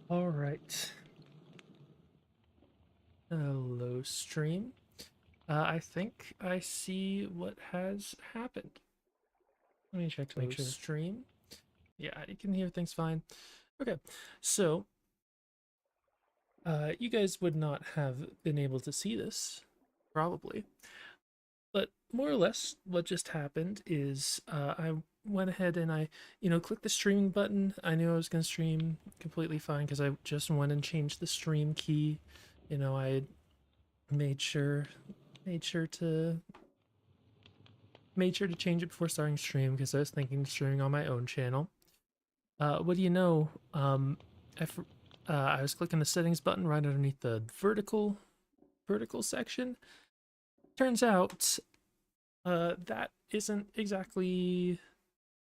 All right. Hello, stream. I think I see what has happened. Let me check to make Hello, sure. stream. Yeah, you can hear things fine. Okay, so you guys would not have been able to see this, probably. But more or less, what just happened is I went ahead and I clicked the streaming button. I knew I was going to stream completely fine because I just went and changed the stream key. I made sure made sure to made sure to change it before starting stream because I was thinking of streaming on my own channel. What do you know? I was clicking the settings button right underneath the vertical section. Turns out that isn't exactly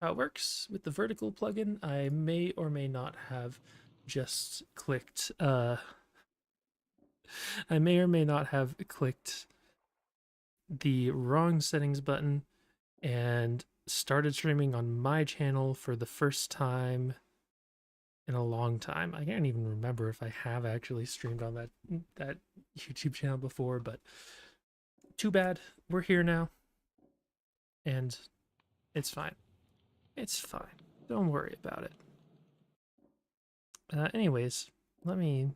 how it works with the vertical plugin. I may or may not have just clicked. I may or may not have clicked the wrong settings button and started streaming on my channel for the first time in a long time. I can't even remember if I have actually streamed on that YouTube channel before, but too bad. We're here now, and it's fine. It's fine. Don't worry about it. Anyways, let me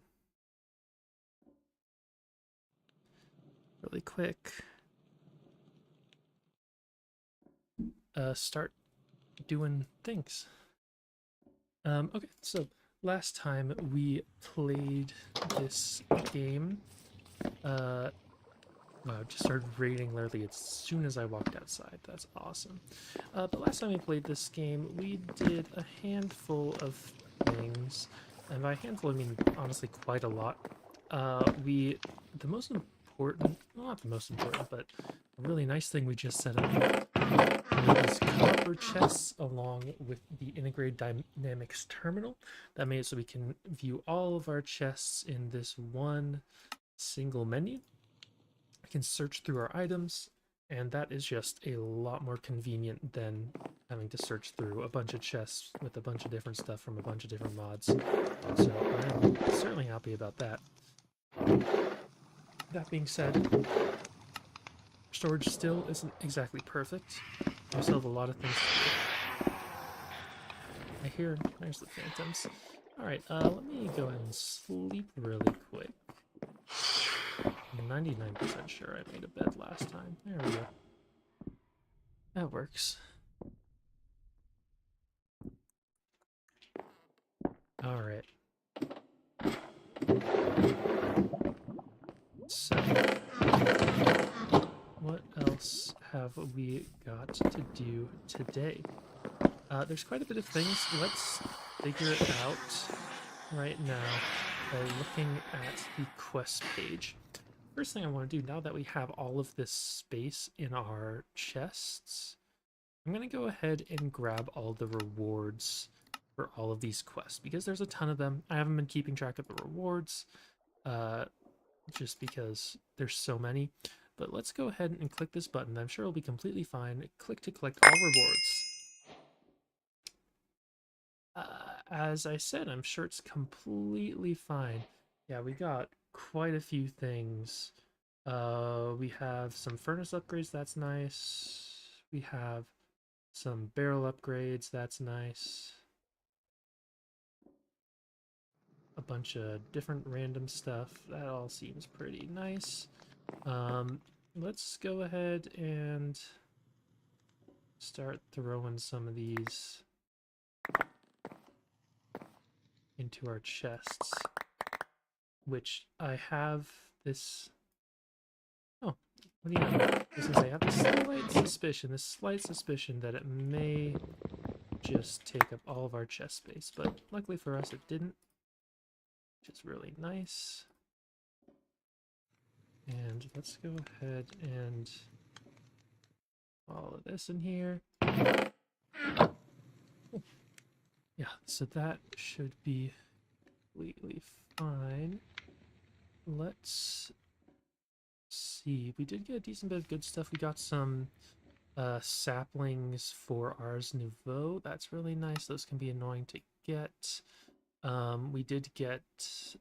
really quick start doing things. Okay, so last time we played this game, wow, I just started raiding literally as soon as I walked outside. That's awesome. But last time we played this game, we did a handful of things, and by handful I mean honestly quite a lot. The most important, well, not the most important, but a really nice thing we just set up these copper chests along with the integrated dynamics terminal. That made it so we can view all of our chests in this one single menu. We can search through our items, and that is just a lot more convenient than having to search through a bunch of chests with a bunch of different stuff from a bunch of different mods. So I'm certainly happy about that. That being said, storage still isn't exactly perfect. We still have a lot of things to do. I hear there's the phantoms. Alright, let me go ahead and sleep really quick. I'm 99% sure I made a bed last time. There we go. That works. Alright. So, what else have we got to do today? There's quite a bit of things. Let's figure it out right now by looking at the quest page. First thing I want to do, now that we have all of this space in our chests, I'm going to go ahead and grab all the rewards for all of these quests, because there's a ton of them. I haven't been keeping track of the rewards, just because there's so many. But let's go ahead and click this button. I'm sure it'll be completely fine. Click to collect all rewards. As I said, I'm sure it's completely fine. Yeah, we got quite a few things. We have some furnace upgrades, that's nice. We have some barrel upgrades, that's nice. A bunch of different random stuff, that all seems pretty nice. Let's go ahead and start throwing some of these into our chests, which I have this. Oh, what do you know? I have this slight suspicion that it may just take up all of our chest space, but luckily for us it didn't, which is really nice. And let's go ahead and follow this in here. Yeah, so that should be completely fine. Let's see. We did get a decent bit of good stuff. We got some saplings for Ars Nouveau. That's really nice. Those can be annoying to get. We did get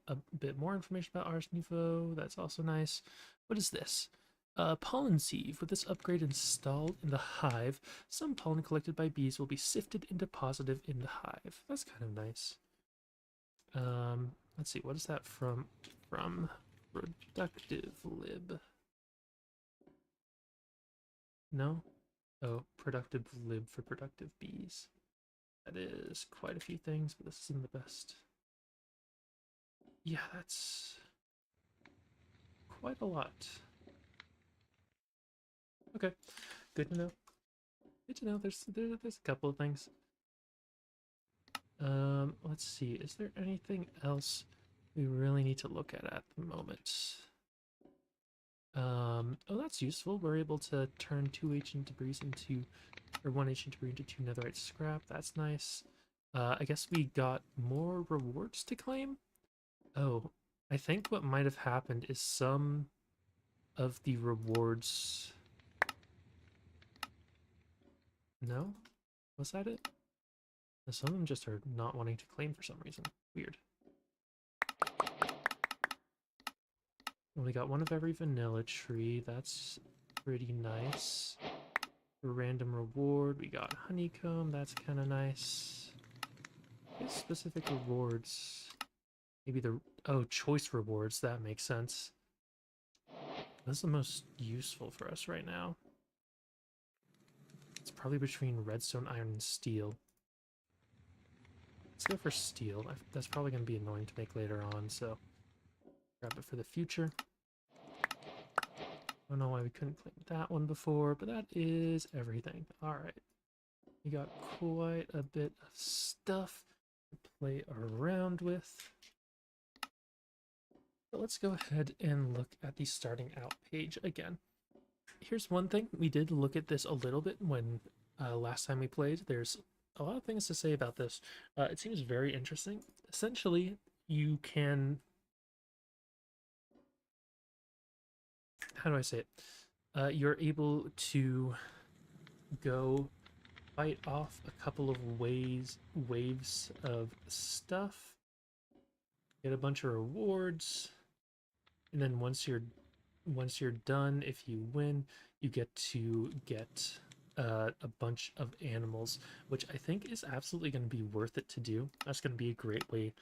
a bit more information about Ars Nouveau. That's also nice. What is this? Pollen sieve. With this upgrade installed in the hive, some pollen collected by bees will be sifted and deposited in the hive. That's kind of nice. Let's see. What is that from? From productive lib. No? Oh, productive lib for productive bees. That is quite a few things, but this isn't the best. Yeah, that's quite a lot. Okay, good to know. Good to know. There's a couple of things. Let's see. Is there anything else we really need to look at the moment? Oh, that's useful. We're able to turn 2 ancient debris into, or 1 ancient debris into 2 netherite scrap. That's nice. I guess we got more rewards to claim. Oh, I think what might have happened is some of the rewards. No? Was that it? Some of them just are not wanting to claim for some reason. Weird. We got one of every vanilla tree. That's pretty nice. For random reward, we got honeycomb. That's kind of nice. What specific rewards? Maybe the... Oh, choice rewards. That makes sense. That's the most useful for us right now. It's probably between redstone, iron, and steel. Let's go for steel. That's probably going to be annoying to make later on, so grab it for the future. I don't know why we couldn't claim that one before, but that is everything. Alright. We got quite a bit of stuff to play around with. But let's go ahead and look at the starting out page again. Here's one thing. We did look at this a little bit when last time we played. There's a lot of things to say about this. It seems very interesting. Essentially, you can... How do I say it? You're able to go fight off a couple of waves of stuff, get a bunch of rewards, and then once you're done, if you win, you get to get a bunch of animals, which I think is absolutely going to be worth it to do. That's going to be a great way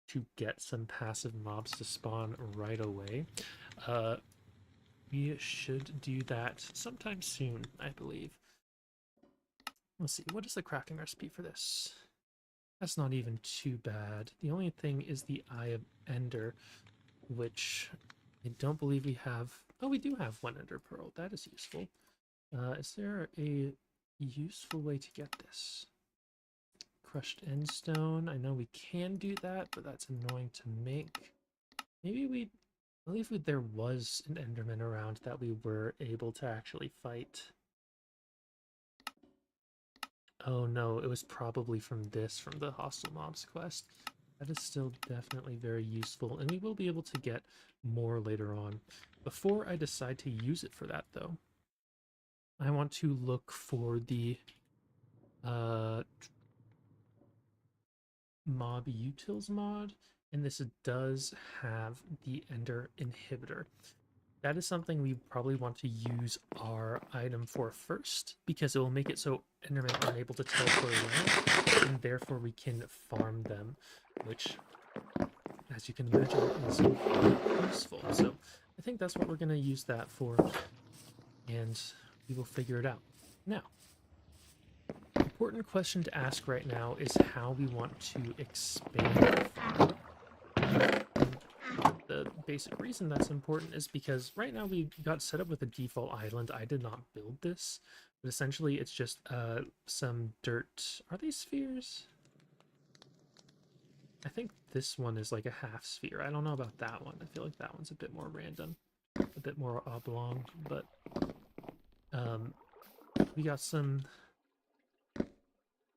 to get some passive mobs to spawn right away. We should do that sometime soon, I believe. Let's see, what is the crafting recipe for this? That's not even too bad. The only thing is the Eye of Ender, which I don't believe we have. Oh, we do have 1 Ender Pearl. That is useful. Is there a useful way to get this? Crushed Endstone. I know we can do that, but that's annoying to make. Maybe we... I believe there was an Enderman around that we were able to actually fight. Oh no, it was probably from the Hostile Mobs quest. That is still definitely very useful, and we will be able to get more later on. Before I decide to use it for that, though, I want to look for the mob utils mod, and this does have the Ender Inhibitor. That is something we probably want to use our item for first, because it will make it so Endermen aren't able to teleport around, and therefore we can farm them, which, as you can imagine, is useful. So I think that's what we're going to use that for, and we will figure it out. Now, important question to ask right now is how we want to expand the farm. The basic reason that's important is because right now we got set up with a default island. I did not build this, but essentially it's just some dirt. Are these spheres? I think this one is like a half sphere. I don't know about that one. I feel like that one's a bit more random, a bit more oblong, but we got some...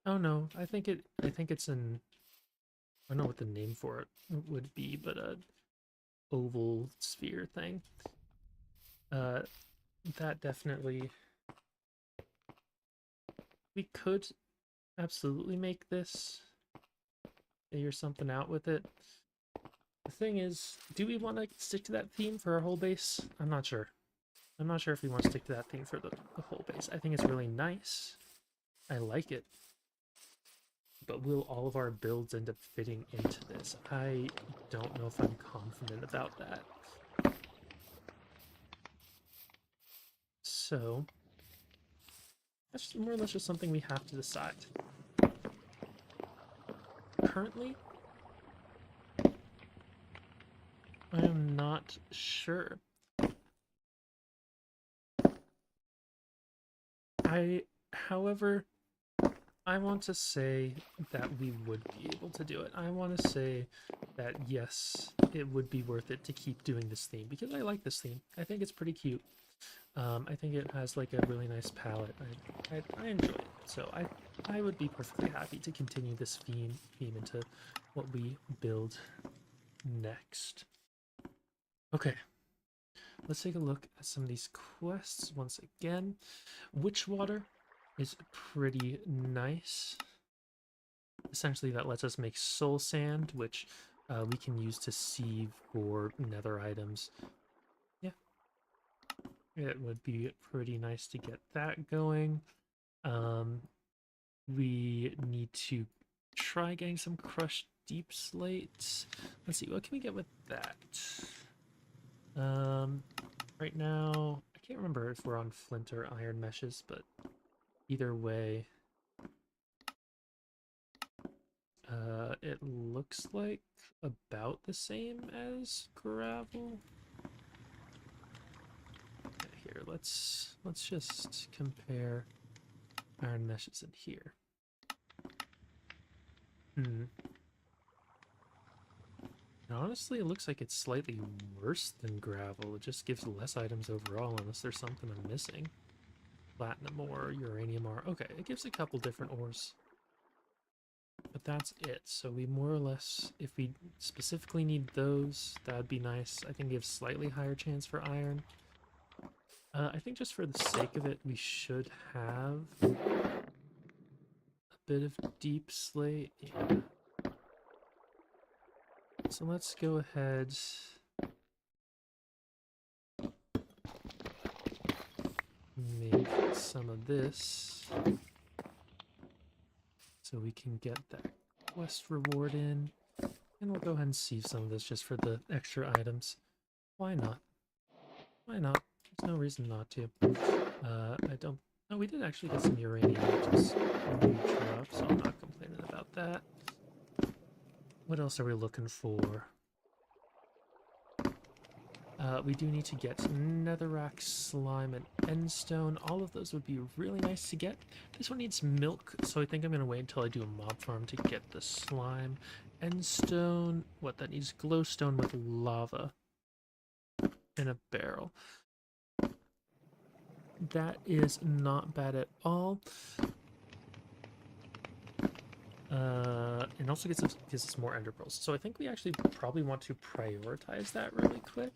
Oh no, I think it's an... I don't know what the name for it would be, but a oval sphere thing. That definitely... We could absolutely make this figure something out with it. The thing is, do we want to stick to that theme for our whole base? I'm not sure. I'm not sure if we want to stick to that theme for the whole base. I think it's really nice. I like it. But will all of our builds end up fitting into this? I don't know if I'm confident about that. So, that's more or less just something we have to decide. Currently, I am not sure. However, I want to say that we would be able to do it. I want to say that yes, it would be worth it to keep doing this theme because I like this theme. I think it's pretty cute. I think it has like a really nice palette. I enjoy it. So I would be perfectly happy to continue this theme into what we build next. Okay, let's take a look at some of these quests once again. Witchwater is pretty nice. Essentially, that lets us make soul sand, which we can use to sieve for nether items. Yeah, it would be pretty nice to get that going. We need to try getting some crushed deep slate. Let's see, what can we get with that? Right now, I can't remember if we're on flint or iron meshes, but either way, it looks like about the same as gravel. Okay, here, let's just compare iron meshes in here. And honestly, it looks like it's slightly worse than gravel. It just gives less items overall, unless there's something I'm missing. Platinum ore, uranium ore. Okay, it gives a couple different ores. But that's it. So we more or less, if we specifically need those, that'd be nice. I think gives slightly higher chance for iron. I think just for the sake of it, we should have a bit of deep slate. Yeah. So let's go ahead. Make some of this so we can get that quest reward in. And we'll go ahead and sieve some of this just for the extra items. Why not? Why not? There's no reason not to. I don't... Oh, we did actually get some uranium, which is a huge drop, so I'm not complaining about that. What else are we looking for? We do need to get netherrack, slime, and endstone. All of those would be really nice to get. This one needs milk, so I think I'm going to wait until I do a mob farm to get the slime. Endstone, what that needs? Glowstone with lava in a barrel. That is not bad at all. And also gives us more ender pearls. So I think we actually probably want to prioritize that really quick.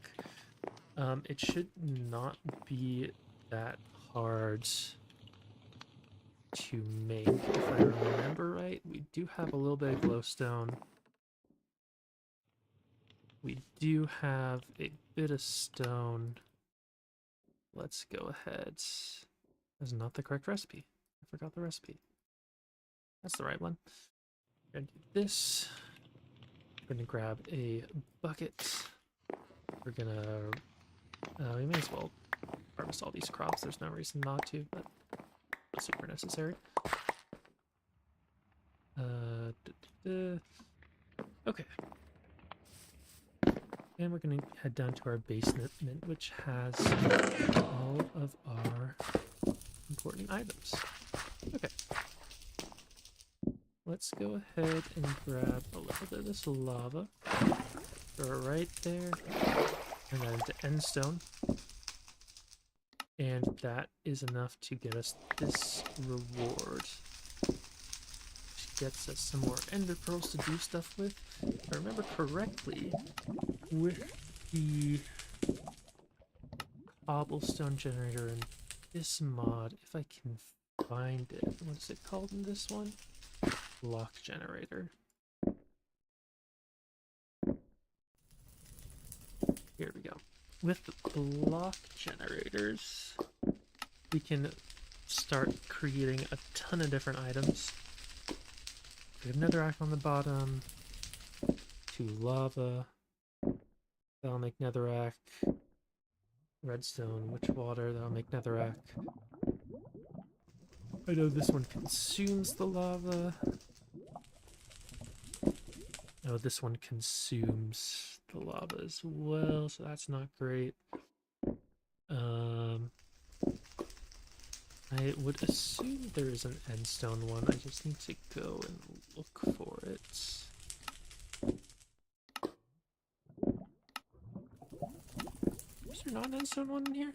It should not be that hard to make. If I remember right, we do have a little bit of glowstone. We do have a bit of stone. Let's go ahead. That's not the correct recipe. I forgot the recipe. That's the right one. We're gonna do this. We're gonna grab a bucket. We're gonna... we may as well harvest all these crops. There's no reason not to, but not super necessary. Okay. And we're gonna head down to our basement, which has all of our important items. Okay. Let's go ahead and grab a little bit of this lava. Throw it right there. And then to endstone. And that is enough to get us this reward. Which gets us some more ender pearls to do stuff with. If I remember correctly, with the cobblestone generator in this mod, if I can find it, what is it called in this one? Block generator. Here we go. With block generators, we can start creating a ton of different items. We have netherrack on the bottom, 2 lava, that'll make netherrack, redstone, witch water, that'll make netherrack. I know this one consumes the lava. Oh, this one consumes the lava as well, so that's not great. I would assume there is an endstone one. I just need to go and look for it. Is there not an endstone one in here?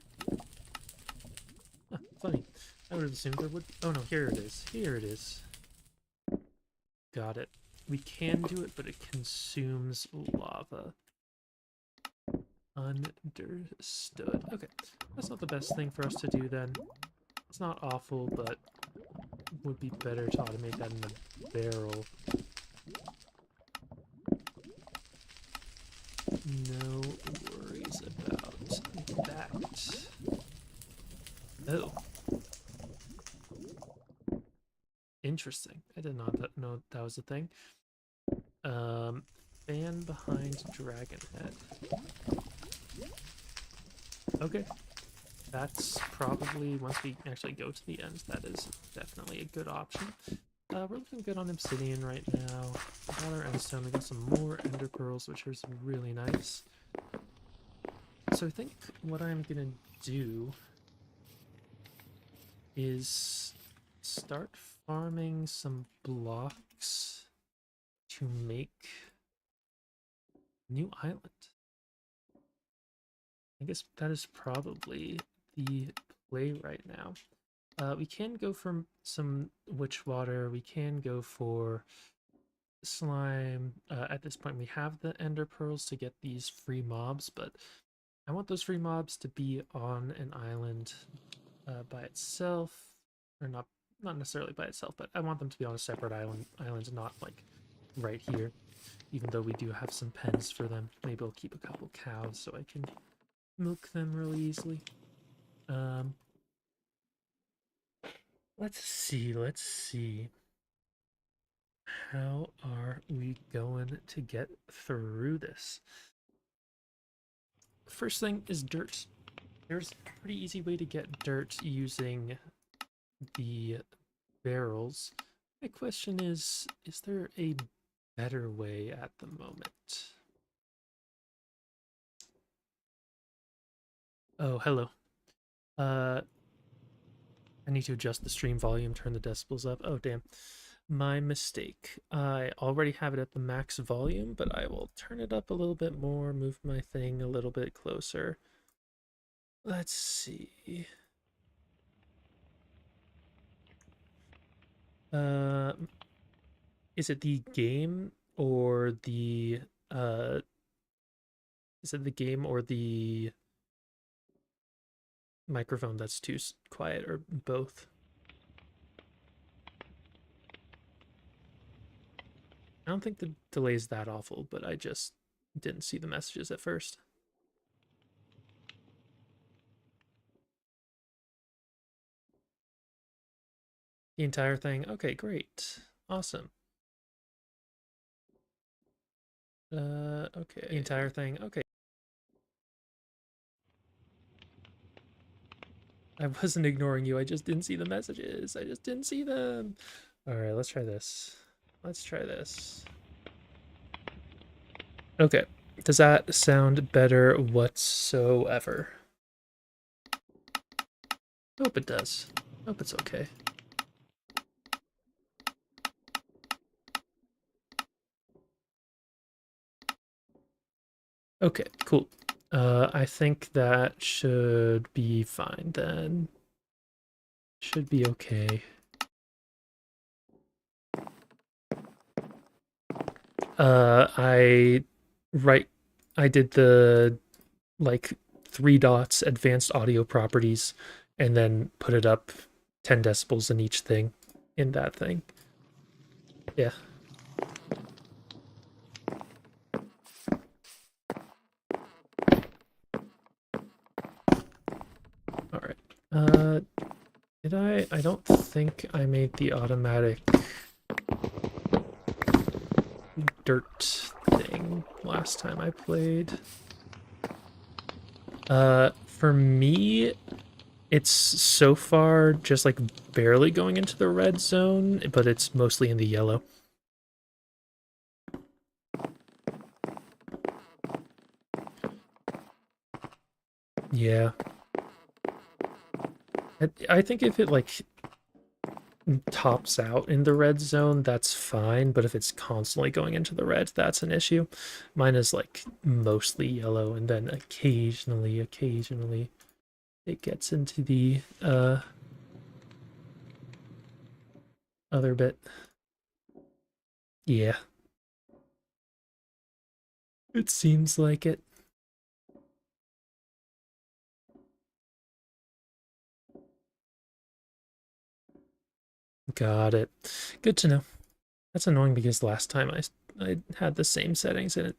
Huh, funny. I would have assumed there would be. Oh no, here it is. Here it is. Got it. We can do it, but it consumes lava. Understood. Okay, that's not the best thing for us to do then. It's not awful, but would be better to automate that in a barrel. No worries about that. Oh. Interesting. I did not know that was a thing. Fan behind dragon head. Okay. That's probably, once we actually go to the end, that is definitely a good option. We're looking good on obsidian right now. We got our endstone, we got some more ender pearls, which is really nice. So I think what I'm gonna do is start farming some blocks to make a new island. I guess that is probably the play right now. We can go for some witch water. We can go for slime. At this point, we have the ender pearls to get these free mobs, but I want those free mobs to be on an island by itself, or not necessarily by itself, but I want them to be on a separate island, not like right here. Even though we do have some pens for them, maybe I'll keep a couple cows so I can milk them really easily. Let's see. How are we going to get through this? First thing is dirt. There's a pretty easy way to get dirt using the barrels. My question is there a better way at the moment? Oh, hello. I need to adjust the stream volume, turn the decibels up. Oh, damn. My mistake. I already have it at the max volume, but I will turn it up a little bit more, move my thing a little bit closer. Let's see. Is it the game or the is it the game or the microphone that's too quiet, or both? I don't think the delay is that awful, but I just didn't see the messages at first. The entire thing? Okay, great. Awesome. Okay. The entire thing? Okay. I wasn't ignoring you, I just didn't see the messages. I just didn't see them. Alright, let's try this. Let's try this. Okay. Does that sound better whatsoever? Hope it does. Hope it's okay. Okay, cool. I think that should be fine then. Should be okay. I did the like 3 dots advanced audio properties and then put it up 10 decibels in each thing in that thing. Yeah. I don't think I made the automatic dirt thing last time I played. For me, it's so far just like barely going into the red zone, but it's mostly in the yellow. Yeah. I think if it like tops out in the red zone, that's fine, but if it's constantly going into the red, that's an issue. Mine is like mostly yellow, and then occasionally it gets into the other bit. Yeah. It seems like it. Got it. Good to know. That's annoying because last time I had the same settings and it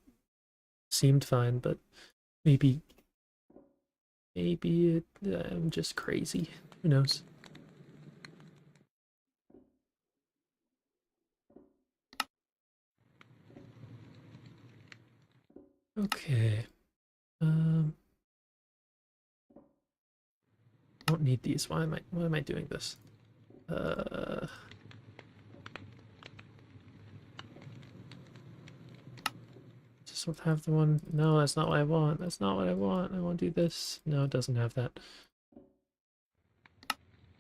seemed fine, but maybe I'm just crazy. Who knows? Okay. I don't need these. Why am I doing this? Just don't have the one. No, that's not what I want. That's not what I want. I want to do this. No, it doesn't have that.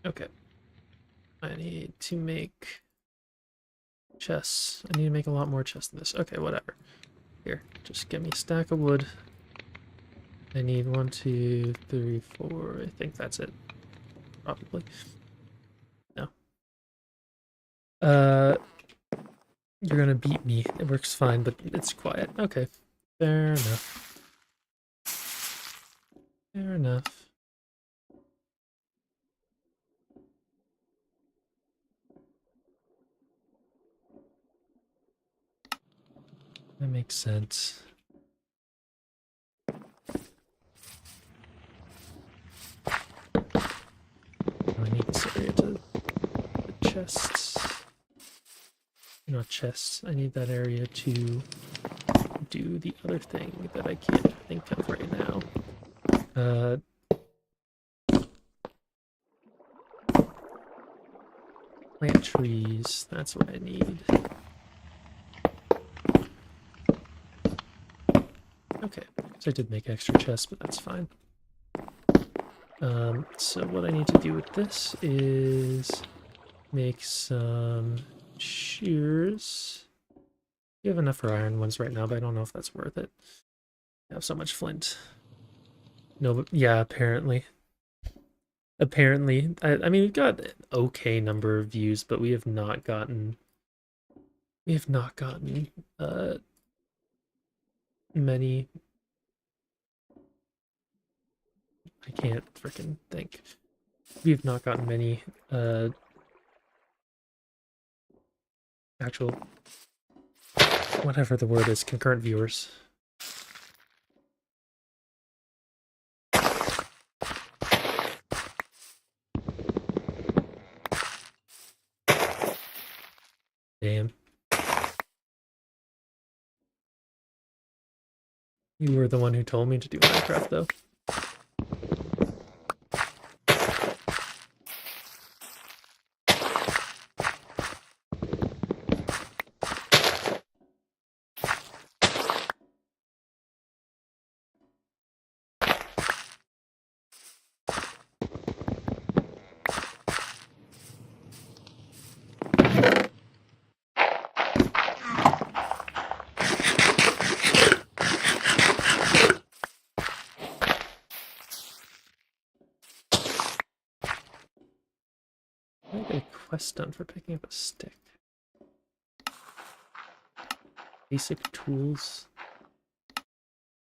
Okay. I need to make chests. I need to make a lot more chests than this. Okay, whatever. Here, just give me a stack of wood. I need 1, 2, 3, 4. I think that's it. Probably. No. You're gonna beat me. It works fine, but it's quiet. Okay. Fair enough. Fair enough. That makes sense. I need this area to the chests. Not chests. I need that area to do the other thing that I can't think of right now. Plant trees. That's what I need. Okay, so I did make extra chests, but that's fine. So what I need to do with this is make some shears. You have enough for iron ones right now, but I don't know if that's worth it. I have so much flint. No, but yeah, apparently. Apparently. I mean, we've got an okay number of views, but we have not gotten many. I can't freaking think. We've not gotten many actual, whatever the word is, concurrent viewers. Damn. You were the one who told me to do Minecraft, though. I get a quest done for picking up a stick. Basic tools.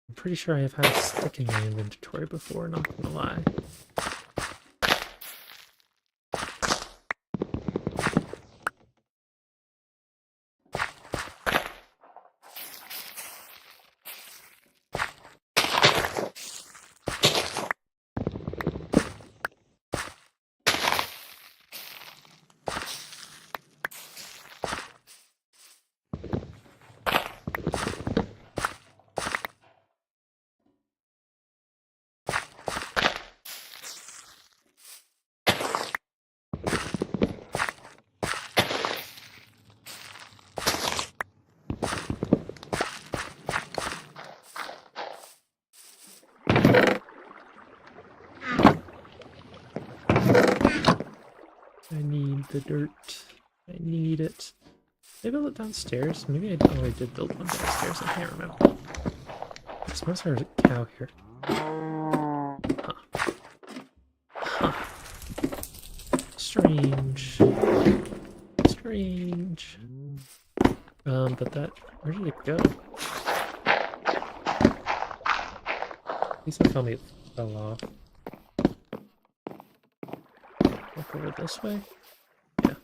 I'm pretty sure I have had a stick in my inventory before, not gonna lie. the dirt. I need it. Did I build it downstairs? Maybe I already did build one downstairs. I can't remember. I suppose there's a cow here. Huh. Huh. Strange. Strange. But that... Where did it go? Please don't tell me it fell off. Walk over this way? Yeah.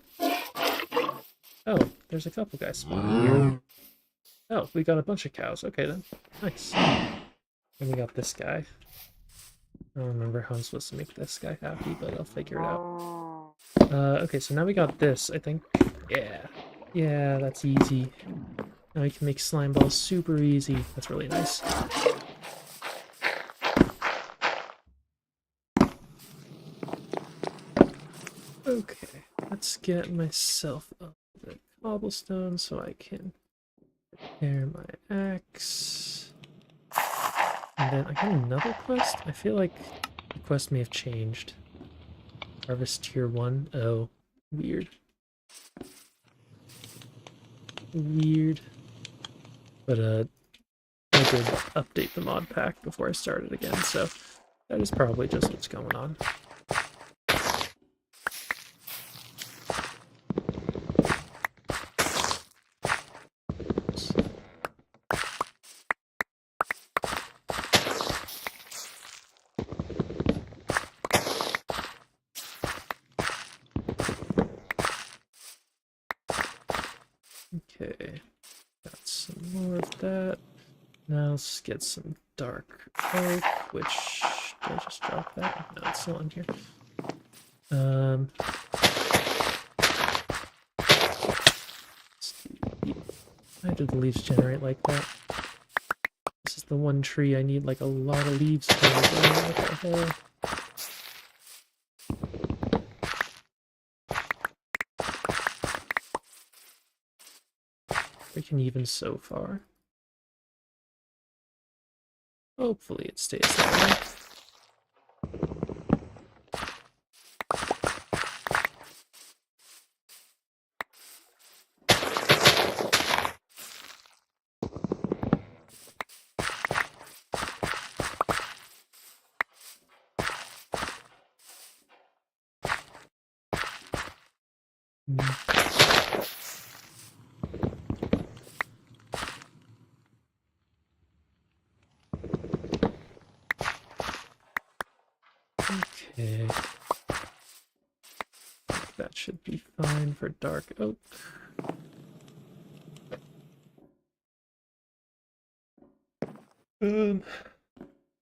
Oh, there's a couple guys spawning here. Oh, we got a bunch of cows. Okay then. Nice. And we got this guy. I don't remember how I'm supposed to make this guy happy, but I'll figure it out. Okay, so now we got this, I think. Yeah. Yeah, that's easy. Now we can make slime balls super easy. That's really nice. Okay, let's get myself up the cobblestone so I can repair my axe. And then I got another quest? I feel like the quest may have changed. Harvest tier 1. Oh, weird. Weird. But I did update the mod pack before I started again, so that is probably just what's going on. Okay, got some more of that. Now let's get some dark oak, which... Did I just drop that? No, it's still in here. Why do the leaves generate like that? This is the one tree I need like a lot of leaves for. What the hell? Freaking even so far. Hopefully it stays that way. Okay. That should be fine for dark oak.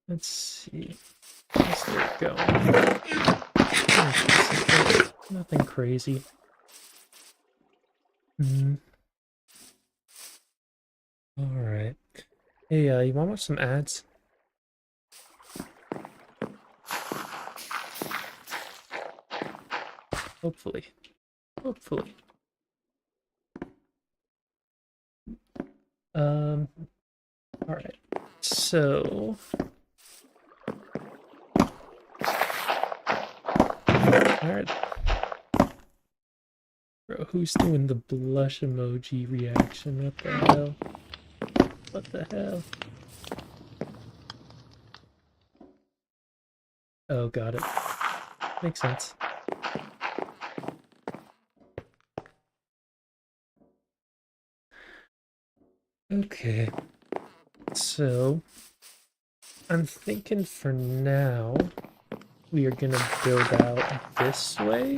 Let's see. How's that going? Nothing crazy. Alright. Hey, you wanna watch some ads? Hopefully. Hopefully. Alright. So... Alright. Bro, who's doing the blush emoji reaction? What the hell? What the hell? Oh, got it. Makes sense. Okay. So, I'm thinking for now, we are gonna build out this way.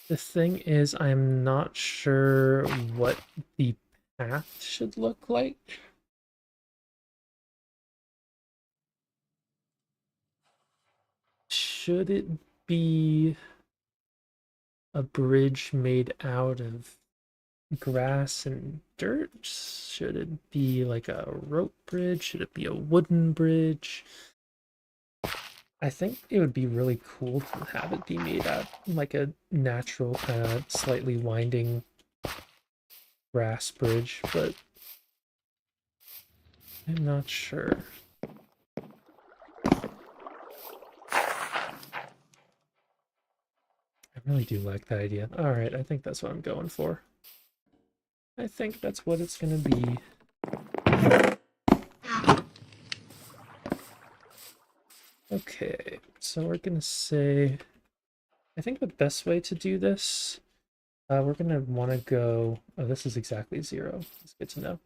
The thing is, I'm not sure what the path should look like. Should it be a bridge made out of grass and dirt? Should it be like a rope bridge? Should it be a wooden bridge? I think it would be really cool to have it be made out like a natural kind of slightly winding grass bridge, but I'm not sure. I really do like that idea. Alright, I think that's what I'm going for. I think that's what it's gonna be. Okay, so we're gonna say... I think the best way to do this, we're gonna want to go... Oh, this is exactly 0. It's good to know.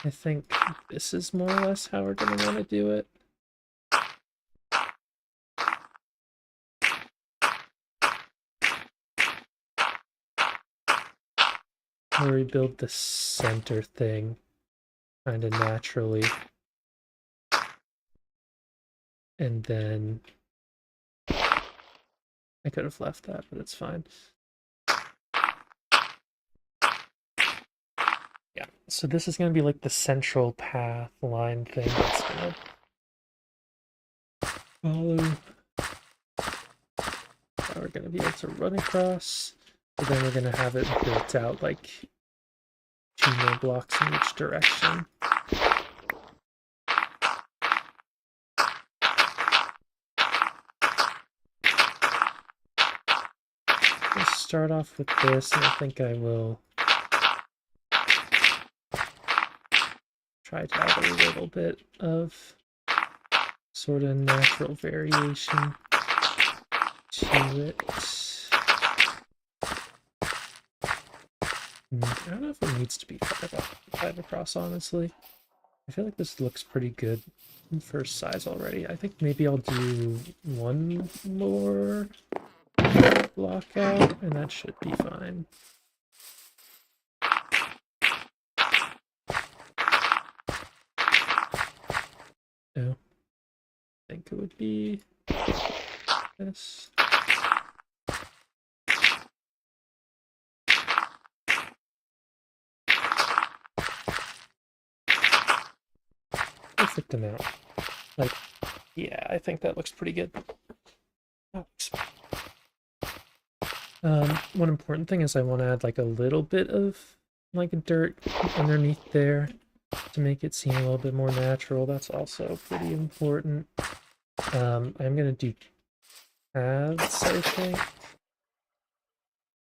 I think this is more or less how we're going to want to do it. Where we build the center thing kind of naturally. And then... I could have left that, but it's fine. Yeah, so this is going to be like the central path line thing that's going to follow. Now we're going to be able to run across, but then we're going to have it built out like 2 more blocks in each direction. I'll start off with this, and I think I will try to add a little bit of sort of natural variation to it. I don't know if it needs to be 5 across, honestly. I feel like this looks pretty good for size already. I think maybe I'll do 1 more block out, and that should be fine. Oh, I think it would be this. Perfect amount. Like, yeah, I think that looks pretty good. One important thing is I want to add like a little bit of like dirt underneath there to make it seem a little bit more natural. That's also pretty important. I'm gonna do paths, I think.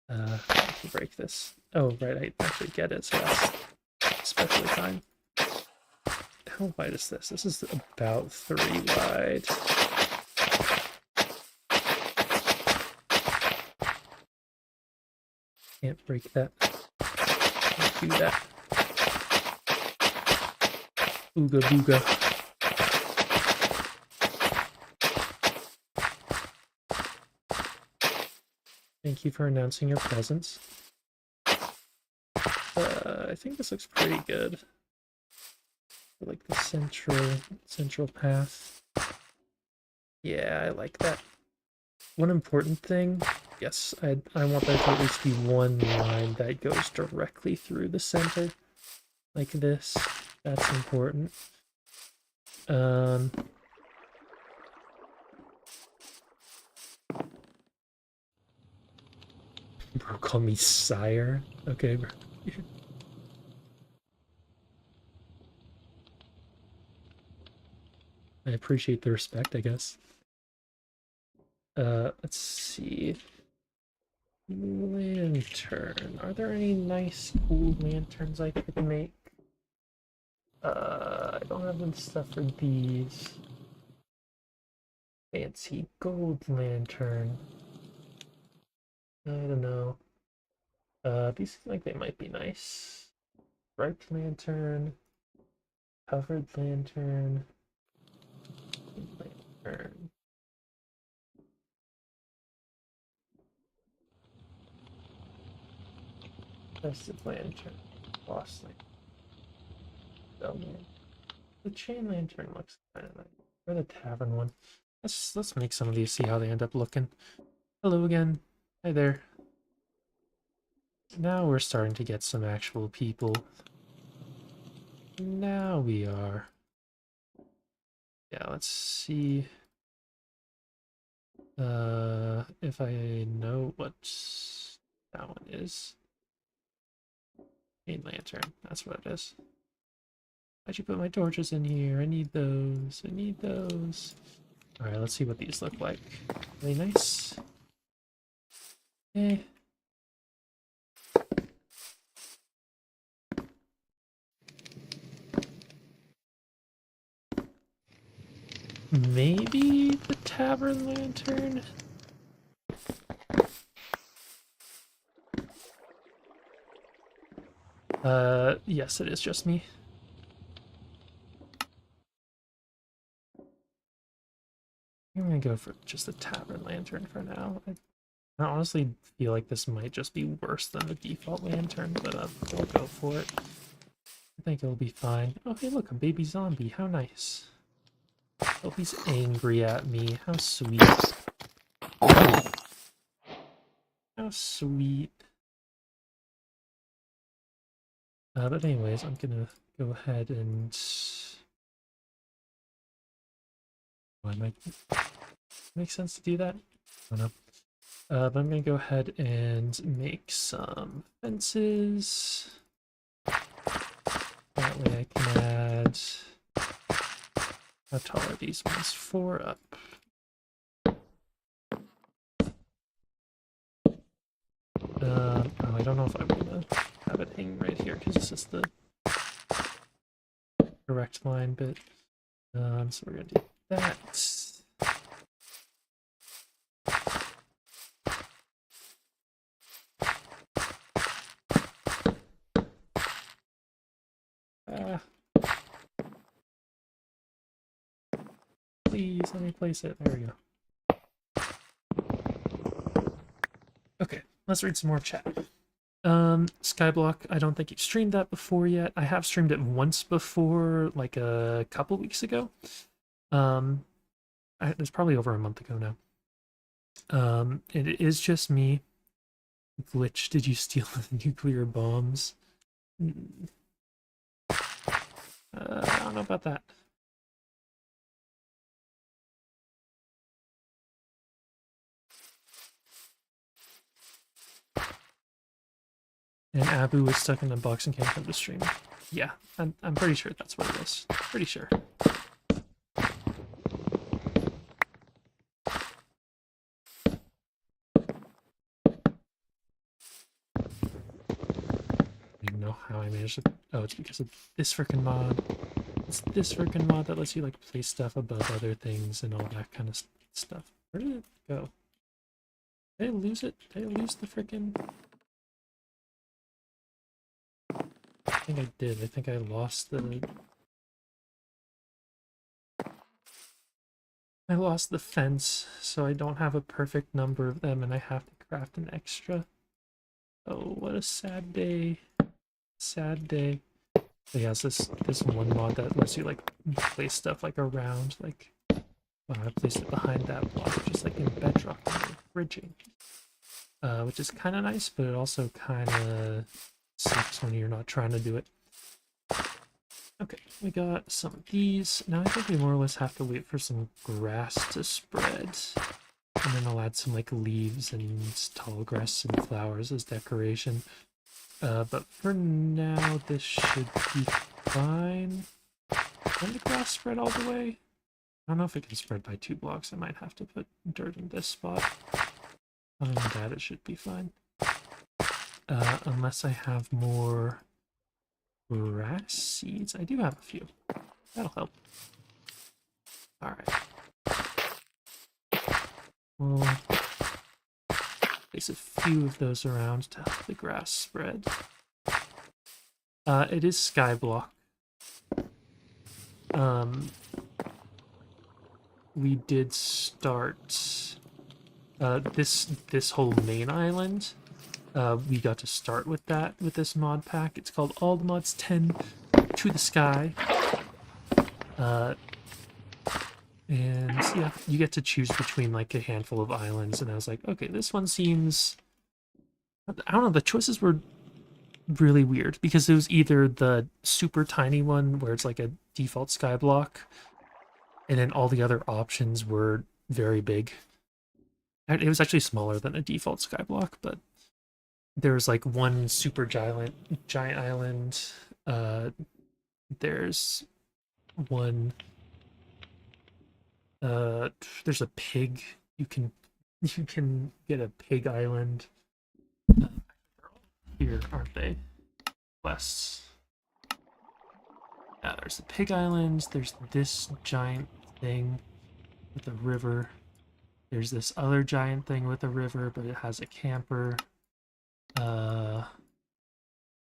I can break this. Oh, right, I actually get it, so that's especially fine. How wide is this? This is about 3 wide. Can't break that. Can't do that. Ooga booga. Thank you for announcing your presence. I think this looks pretty good. I like the central path. Yeah, I like that. One important thing, yes, I want there to at least be 1 line that goes directly through the center, like this. That's important. Bro, call me sire. Okay, bro. I appreciate the respect, I guess. Let's see. Lantern. Are there any nice, cool lanterns I could make? I don't have the stuff for these. Fancy gold lantern. I don't know. These seem like they might be nice. Striped lantern. Covered lantern. Lantern. Crested lantern. Lost lantern. Bell lantern. The chain lantern looks kind of nice. Or the tavern one. Let's make some of these, see how they end up looking. Hello again. Hi there. Now we're starting to get some actual people. Now we are. Yeah, let's see. If I know what that one is. Main lantern, that's what it is. Why'd you put my torches in here? I need those. I need those. Alright, let's see what these look like. Really nice. Eh. Maybe the tavern lantern? Yes, it is just me. I'm gonna go for just the tavern lantern for now. I honestly feel like this might just be worse than the default lantern, but we'll go for it. I think it'll be fine. Oh, hey, look, a baby zombie. How nice. Hope he's angry at me. How sweet. How sweet. But anyways, I'm gonna go ahead and... Why might make sense to do that? I don't know. But I'm gonna go ahead and make some fences. That way I can add... How tall are these ones? 4 up. Oh, I don't know if I want to have it hang right here because this is the correct line, but so we're gonna do that. Please let me place it. There we go. Okay, let's read some more chat. Skyblock, I don't think you've streamed that before yet. I have streamed it once before, like a couple weeks ago. It's probably over a month ago now. It is just me. Glitch, did you steal the nuclear bombs? I don't know about that. And Abu was stuck in a box and can't come to stream. Yeah, I'm pretty sure that's what it is. Pretty sure. I don't know how I managed to... Oh, it's because of this frickin' mod. It's this frickin' mod that lets you, like, place stuff above other things and all that kind of stuff. Where did it go? Did I lose it? Did I lose the frickin'... I think I did. I think I lost the... I lost the fence, so I don't have a perfect number of them and I have to craft an extra. Oh, what a sad day. Sad day. But yeah, it's this one mod that lets you like place stuff like around, like I placed it behind that block, just like in bedrock and bridging. Which is kind of nice, but it also kind of sucks when you're not trying to do it. Okay, we got some of these. Now I think we more or less have to wait for some grass to spread. And then I'll add some like leaves and tall grass and flowers as decoration. But for now, this should be fine. Can the grass spread all the way? I don't know if it can spread by 2 blocks. I might have to put dirt in this spot. Other than that, it should be fine. Unless I have more grass seeds. I do have a few. That'll help. Alright. We'll place a few of those around to help the grass spread. It is Skyblock. We did start this whole main island. We got to start with that with this mod pack. It's called All the Mods 10 to the Sky. And yeah, you get to choose between like a handful of islands, and I was like, okay, this one seems... I don't know, the choices were really weird, because it was either the super tiny one, where it's like a default skyblock, and then all the other options were very big. It was actually smaller than a default skyblock, but there's like one super giant island, there's one. There's a pig. You can get a pig island. They're all here, aren't they? Quests. Yeah, there's the pig islands. There's this giant thing with a river. There's this other giant thing with a river, but it has a camper.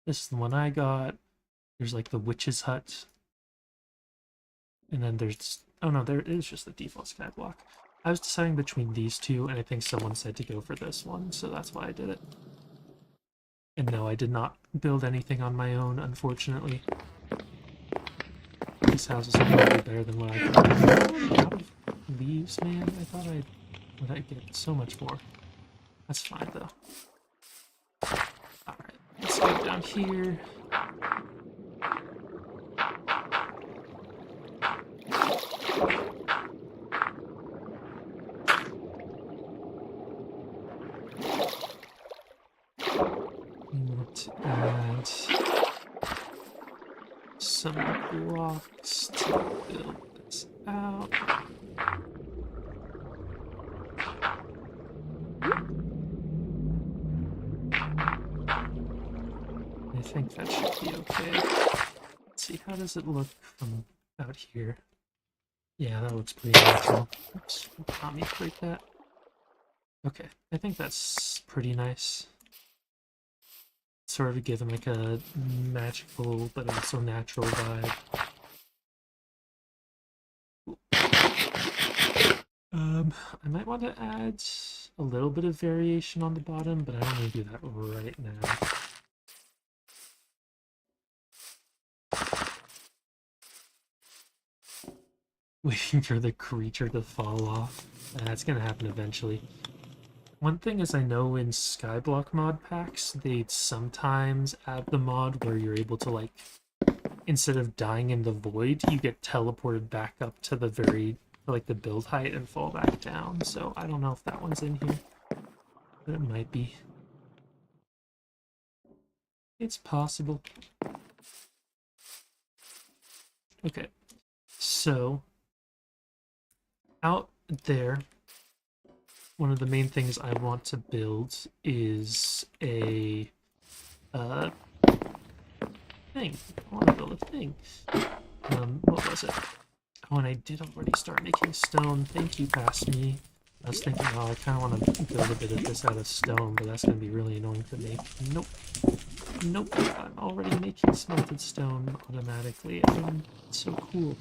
This is the one I got. There's like the witch's hut. And then there's... Oh no, there is just the default skyblock. I was deciding between these two, and I think someone said to go for this one, so that's why I did it. And no, I did not build anything on my own, unfortunately. These houses are probably better than what I thought. Out of leaves, man? I thought I'd get so much more. That's fine, though. Alright, let's go down here. Add some blocks to build this out. I think that should be okay. Let's see, how does it look from out here? Yeah, that looks pretty natural. Oops, not me to break that. Okay, I think that's pretty nice. Sort of give them like a magical but also natural vibe. I might want to add a little bit of variation on the bottom, but I don't want to do that right now. Waiting for the creature to fall off. That's gonna happen eventually. One thing is I know in Skyblock mod packs, they sometimes add the mod where you're able to, like, instead of dying in the void, you get teleported back up to the like, the build height and fall back down. So I don't know if that one's in here, but it might be. It's possible. Okay, so out there, one of the main things I want to build is a thing. I want to build a thing. What was it? Oh, and I did already start making stone. Thank you, past me. I was thinking, oh, I kind of want to build a bit of this out of stone, but that's going to be really annoying to make. Nope. Nope. I'm already making smelted stone automatically. So cool.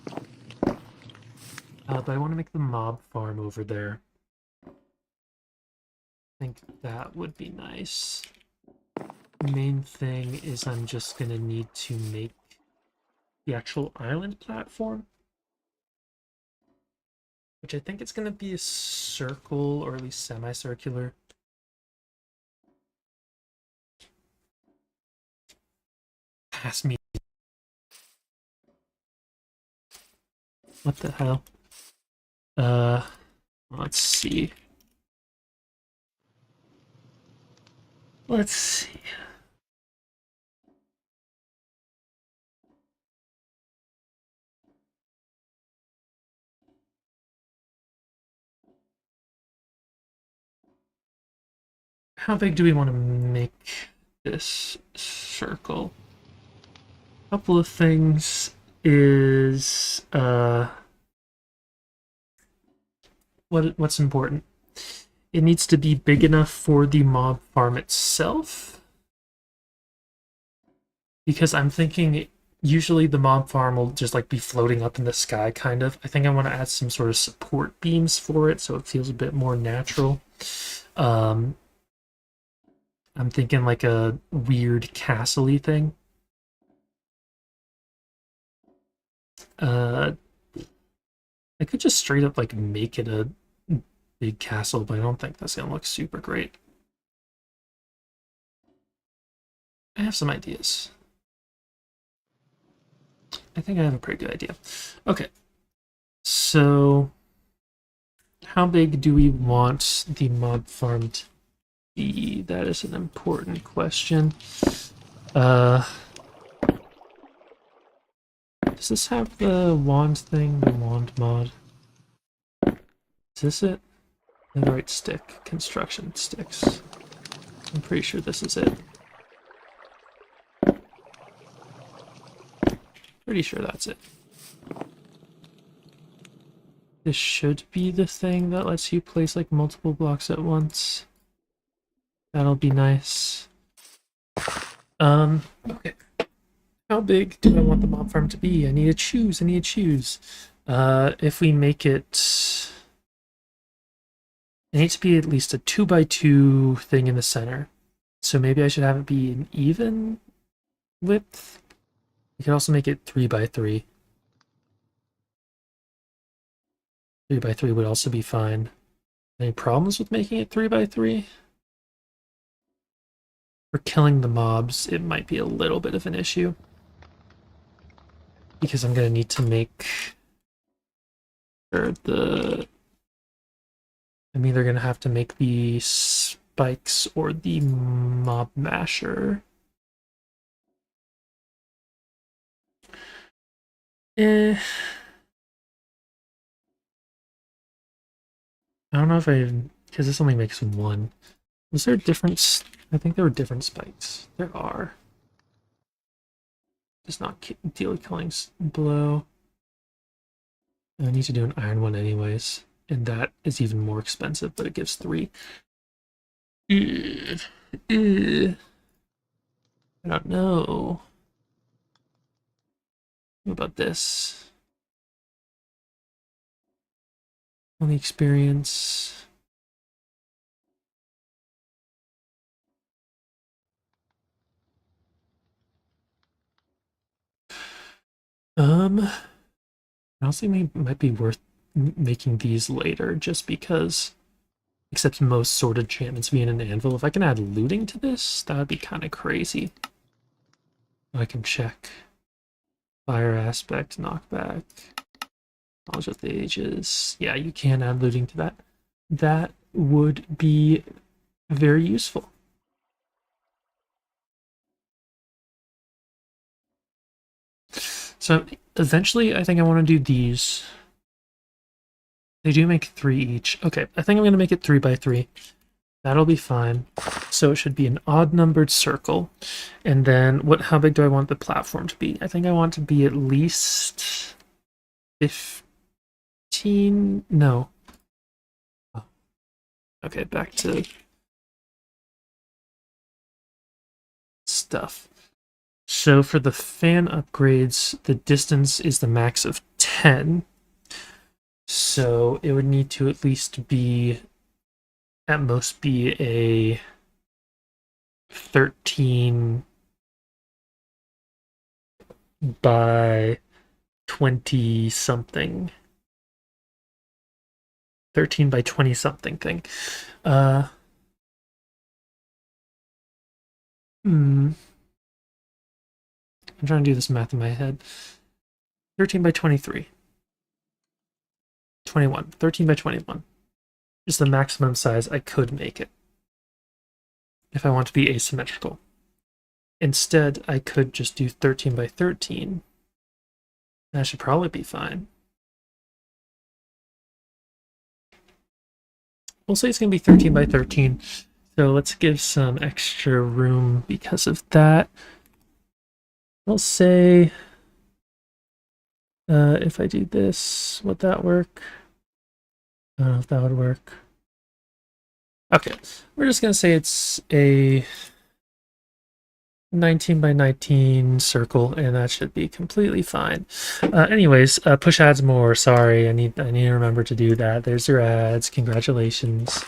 But I want to make the mob farm over there. I think that would be nice. Main thing is I'm just going to need to make the actual island platform, which I think it's going to be a circle, or at least semicircular. Pass me. What the hell? Let's see. Let's see. How big do we want to make this circle? A couple of things is what's important. It needs to be big enough for the mob farm itself, because I'm thinking usually the mob farm will just like be floating up in the sky, kind of. I think I want to add some sort of support beams for it so it feels a bit more natural. I'm thinking like a weird castle-y thing. I could just straight up like make it a big castle, but I don't think that's gonna look super great. I have some ideas. I think I have a pretty good idea. Okay, so how big do we want the mob farm to be? That is an important question. Does this have the wand thing? The wand mod? Is this it? The right stick. Construction sticks. I'm pretty sure this is it. Pretty sure that's it. This should be the thing that lets you place like multiple blocks at once. That'll be nice. Okay. How big do I want the mob farm to be? I need to choose. If we make it... It needs to be at least a 2x2 thing in the center. So maybe I should have it be an even width. We could also make it 3x3. 3x3 would also be fine. Any problems with making it 3x3? For killing the mobs, it might be a little bit of an issue. Because I'm going to need to make sure I'm either going to have to make the spikes or the mob masher. I don't know if because this only makes one. Was there different? I think there were different spikes. There are. Does not deal killing blow. I need to do an iron one anyways, and that is even more expensive, but it gives 3. I don't know. What about this? Only experience. Honestly, it might be worth making these later, just because. Except most sword enchantments being an anvil. If I can add looting to this, that would be kind of crazy. I can check. Fire aspect, knockback, knowledge of the ages. Yeah, you can add looting to that. That would be very useful. So eventually, I think I want to do these. They do make 3 each. Okay, I think I'm going to make it 3x3. That'll be fine. So it should be an odd-numbered circle. And then, how big do I want the platform to be? I think I want to be at least 15... No. Okay, back to stuff. So for the fan upgrades, the distance is the max of 10. So it would need to at least be, at most be a 13 by 20 something. 13 by 20 something thing. I'm trying to do this math in my head. 13 by 23. 21. 13 by 21 is the maximum size I could make it if I want to be asymmetrical. Instead, I could just do 13 by 13. That should probably be fine. We'll say it's going to be 13 by 13. So let's give some extra room because of that. I'll say, if I do this, would that work? I don't know if that would work. Okay, we're just going to say it's a 19 by 19 circle, and that should be completely fine. Anyways, push ads more. Sorry, I need to remember to do that. There's your ads. Congratulations.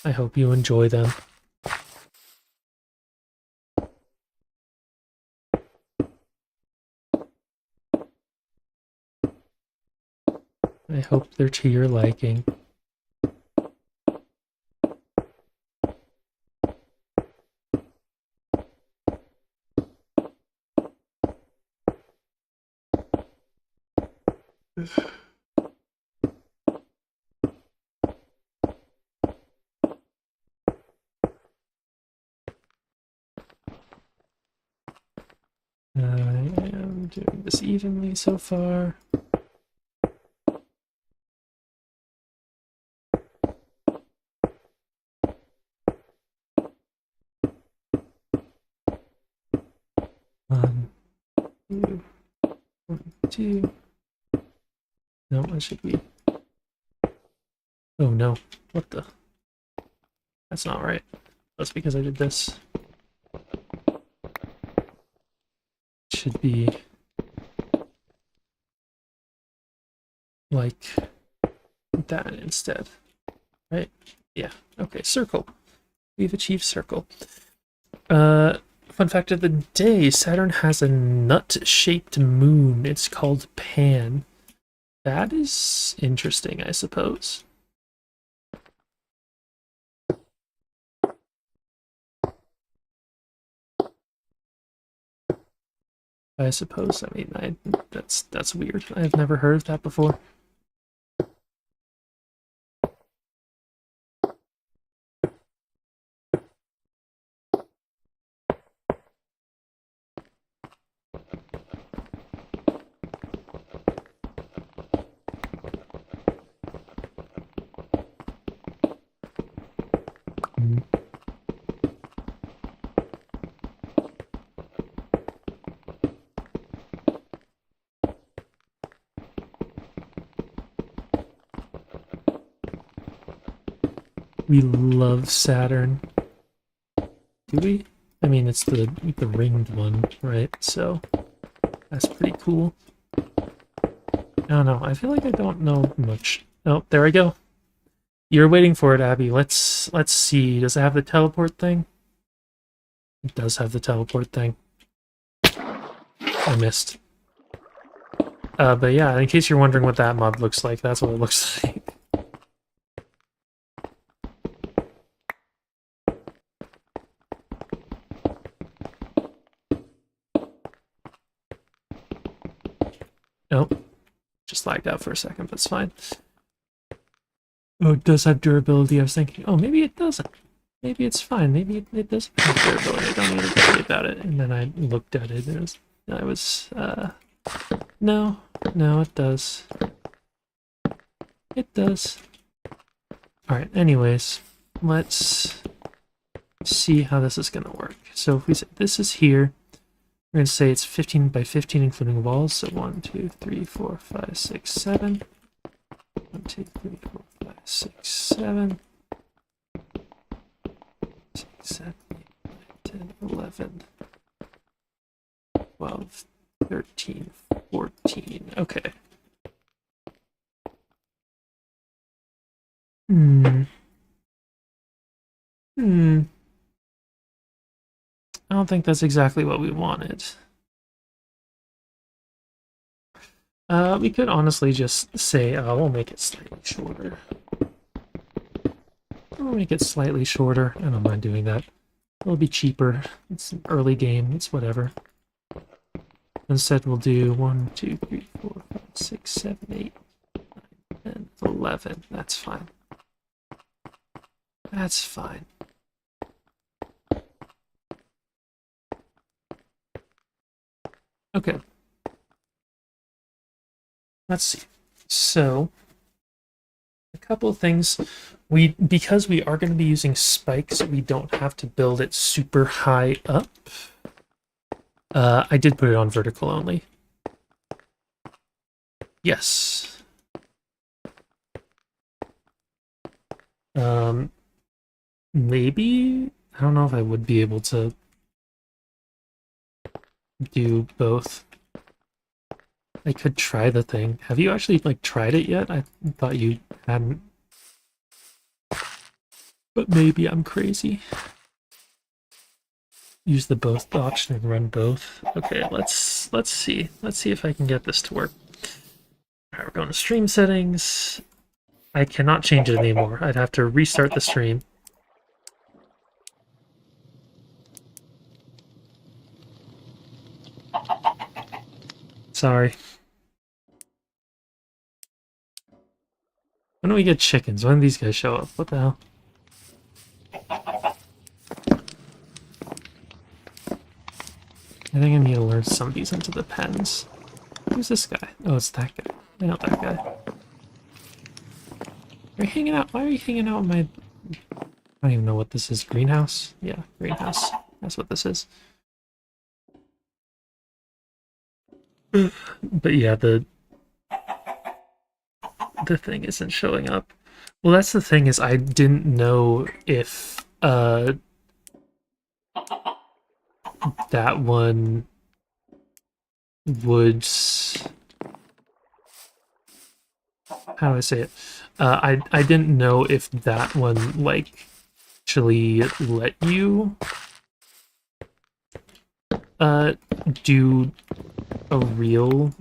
I hope you enjoy them. I hope they're to your liking. I am doing this evenly so far. One, two. No, that should be. Oh no! What the? That's not right. That's because I did this. Should be like that instead, right? Yeah. Okay. Circle. We've achieved circle. Fun fact of the day: Saturn has a nut-shaped moon. It's called Pan. That is interesting, I suppose. I suppose. I mean, that's weird. I've never heard of that before. We love Saturn. Do we? I mean, it's the ringed one, right? So that's pretty cool. I don't know. I feel like I don't know much. Oh, there I go. You're waiting for it, Abby. Let's see. Does it have the teleport thing? It does have the teleport thing. I missed. But yeah, in case you're wondering what that mod looks like, that's what it looks like. Nope. Just lagged out for a second, but it's fine. Oh, it does have durability. I was thinking, oh, maybe it doesn't. Maybe it's fine. Maybe it doesn't have durability. I don't need to worry about it. And then I looked at it and no, it does. It does. Alright, anyways, let's see how this is going to work. So if we say this is here, we're going to say it's 15 by 15 including walls. So 1, 2, 3, 4, 5, 6, 7. 1, 2, 3, 4, 5, 6, 7. 6, 7, 8, 9, 10, 11. 12, 13, 14. Okay. I don't think that's exactly what we wanted. We could honestly just say, we'll make it slightly shorter. We'll make it slightly shorter. I don't mind doing that. It'll be cheaper. It's an early game. It's whatever. Instead, we'll do 1, 2, 3, 4, 5, 6, 7, 8, 9, 10, 11. That's fine. That's fine. Okay. Let's see. So, a couple of things. Because we are going to be using spikes, we don't have to build it super high up. I did put it on vertical only. Yes. Maybe? I don't know if I would be able to do both. I could try the thing. Have you actually, like, tried it yet? I thought you hadn't. But maybe I'm crazy. Use the both option and run both. Okay, let's see. Let's see if I can get this to work. Alright, we're going to stream settings. I cannot change it anymore. I'd have to restart the stream. Sorry. When do we get chickens? When do these guys show up? What the hell? I think I need to lure some of these into the pens. Who's this guy? Oh, it's that guy. I know that guy. Are you hanging out? Why are you hanging out in my... I don't even know what this is. Greenhouse? Yeah, greenhouse. That's what this is. But yeah, the thing isn't showing up. Well, that's the thing is I didn't know if that one would... How do I say it? I didn't know if that one, like, actually let you do a real...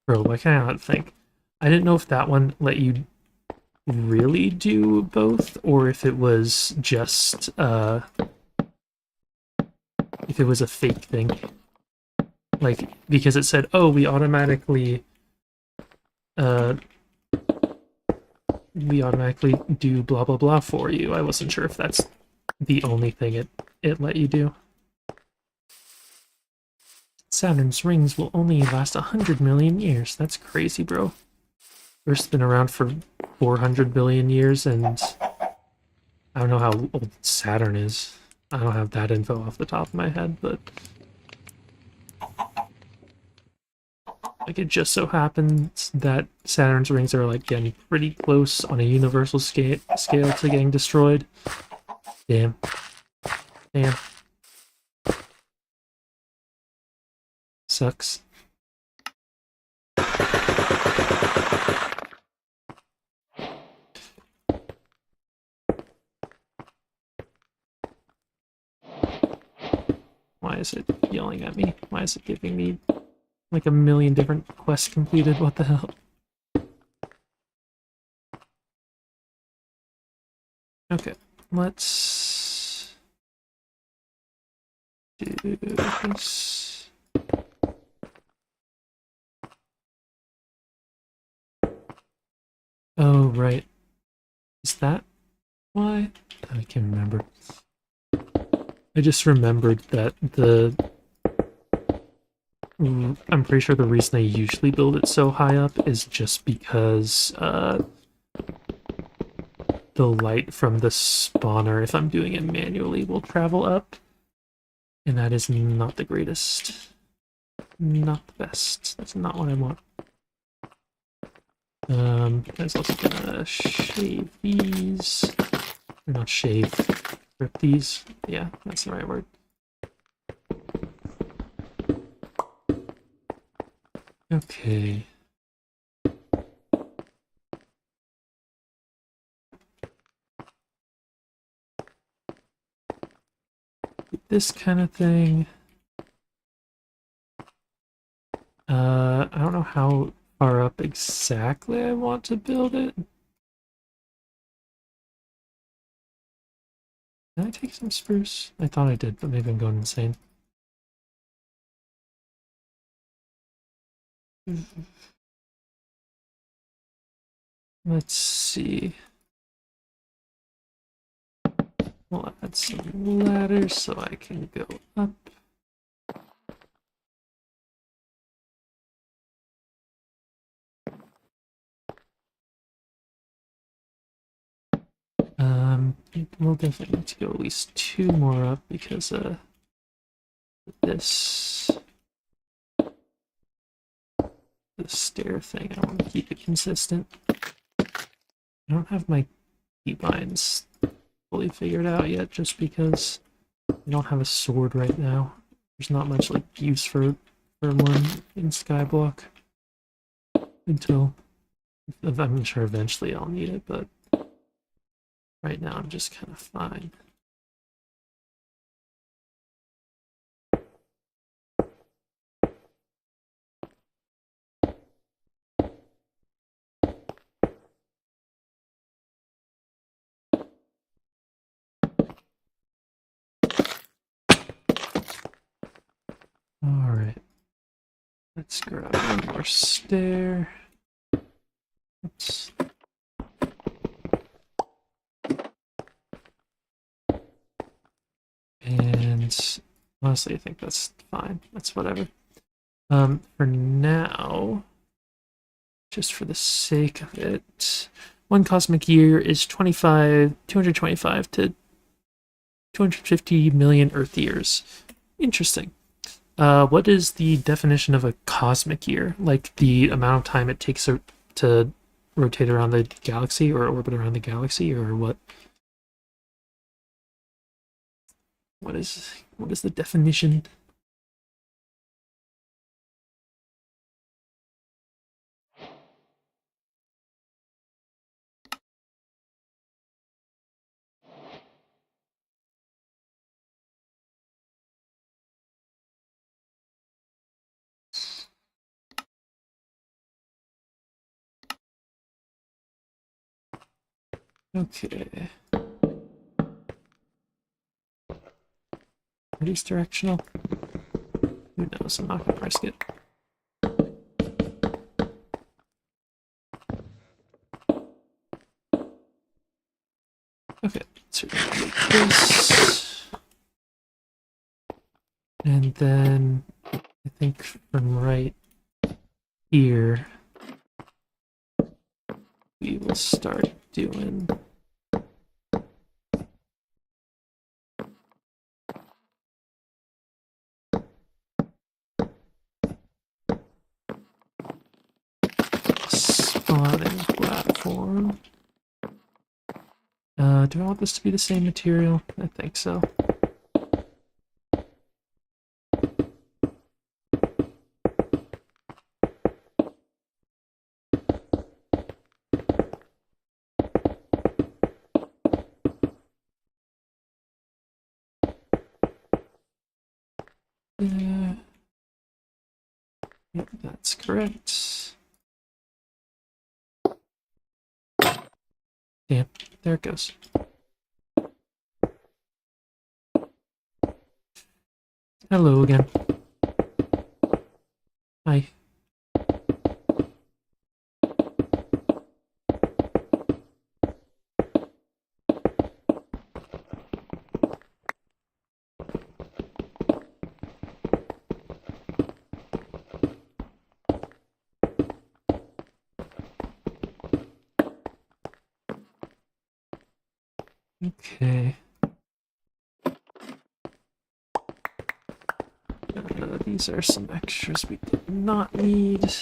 Bro, why can't I not think? I didn't know if that one let you really do both, or if it was just, if it was a fake thing. Like, because it said, oh, we automatically do blah blah blah for you. I wasn't sure if that's the only thing it let you do. Saturn's rings will only last 100 million years. That's crazy, bro. Earth's been around for 400 billion years, and I don't know how old Saturn is. I don't have that info off the top of my head, but like it just so happens that Saturn's rings are like getting pretty close on a universal scale to getting destroyed. Damn. Damn. Sucks. Why is it yelling at me? Why is it giving me like a million different quests completed? What the hell? Okay, let's do this. Oh, right. Is that why? I can't remember. I just remembered that I'm pretty sure the reason I usually build it so high up is just because the light from the spawner, if I'm doing it manually, will travel up. And that is not the greatest. Not the best. That's not what I want. I was also gonna shave these. Or not shave. Rip these. Yeah, that's the right word. Okay. This kind of thing. I don't know how far up exactly I want to build it. Did I take some spruce? I thought I did, but maybe I'm going insane. Let's see. We'll add some ladders so I can go up. We'll definitely need to go at least 2 more up because this stair thing, I want to keep it consistent. I don't have my keybinds fully figured out yet just because I don't have a sword right now. There's not much like use for one in Skyblock until I'm sure eventually I'll need it, but right now I'm just kind of fine. Alright. Let's grab one more stair. Oops. And Honestly, I think that's fine. That's whatever. For now, just for the sake of it, one cosmic year is 225 to 250 million Earth years. Interesting. What is the definition of a cosmic year? Like the amount of time it takes to rotate around the galaxy or orbit around the galaxy, or what? What is the definition? Okay. Reduce directional. Who knows? I'm not gonna risk it. Okay, so like this. And then I think from right here we will start doing spawning platform. Do I want this to be the same material? I think so. Yep, that's correct. Damn, there it goes. Hello again. Hi. Okay. These are some extras we did not need.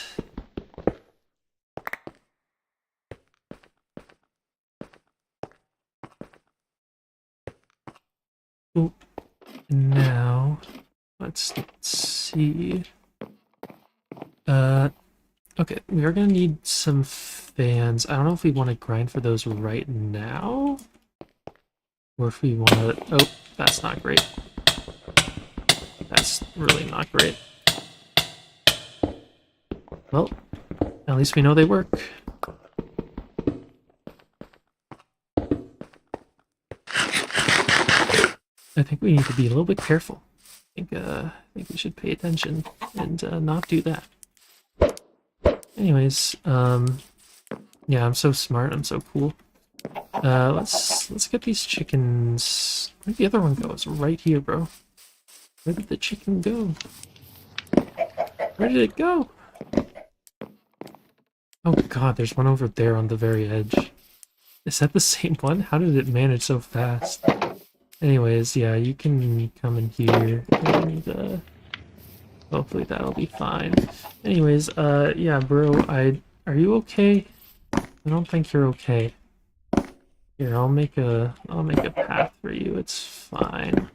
Oh, now let's see. Okay, we are gonna need some fans. I don't know if we want to grind for those right now, or if we want to. Oh, that's not great. That's really not great. Well, at least we know they work. I think we need to be a little bit careful. I think we should pay attention and not do that. Anyways, yeah, I'm so smart. I'm so cool. Let's get these chickens. Where'd the other one go? It's right here, bro. Where did the chicken go? Where did it go? Oh god, there's one over there on the very edge. Is that the same one? How did it manage so fast? Anyways, yeah, you can come in here and hopefully that'll be fine. Anyways, yeah, bro, are you okay? I don't think you're okay. Here, I'll make a path for you. It's fine.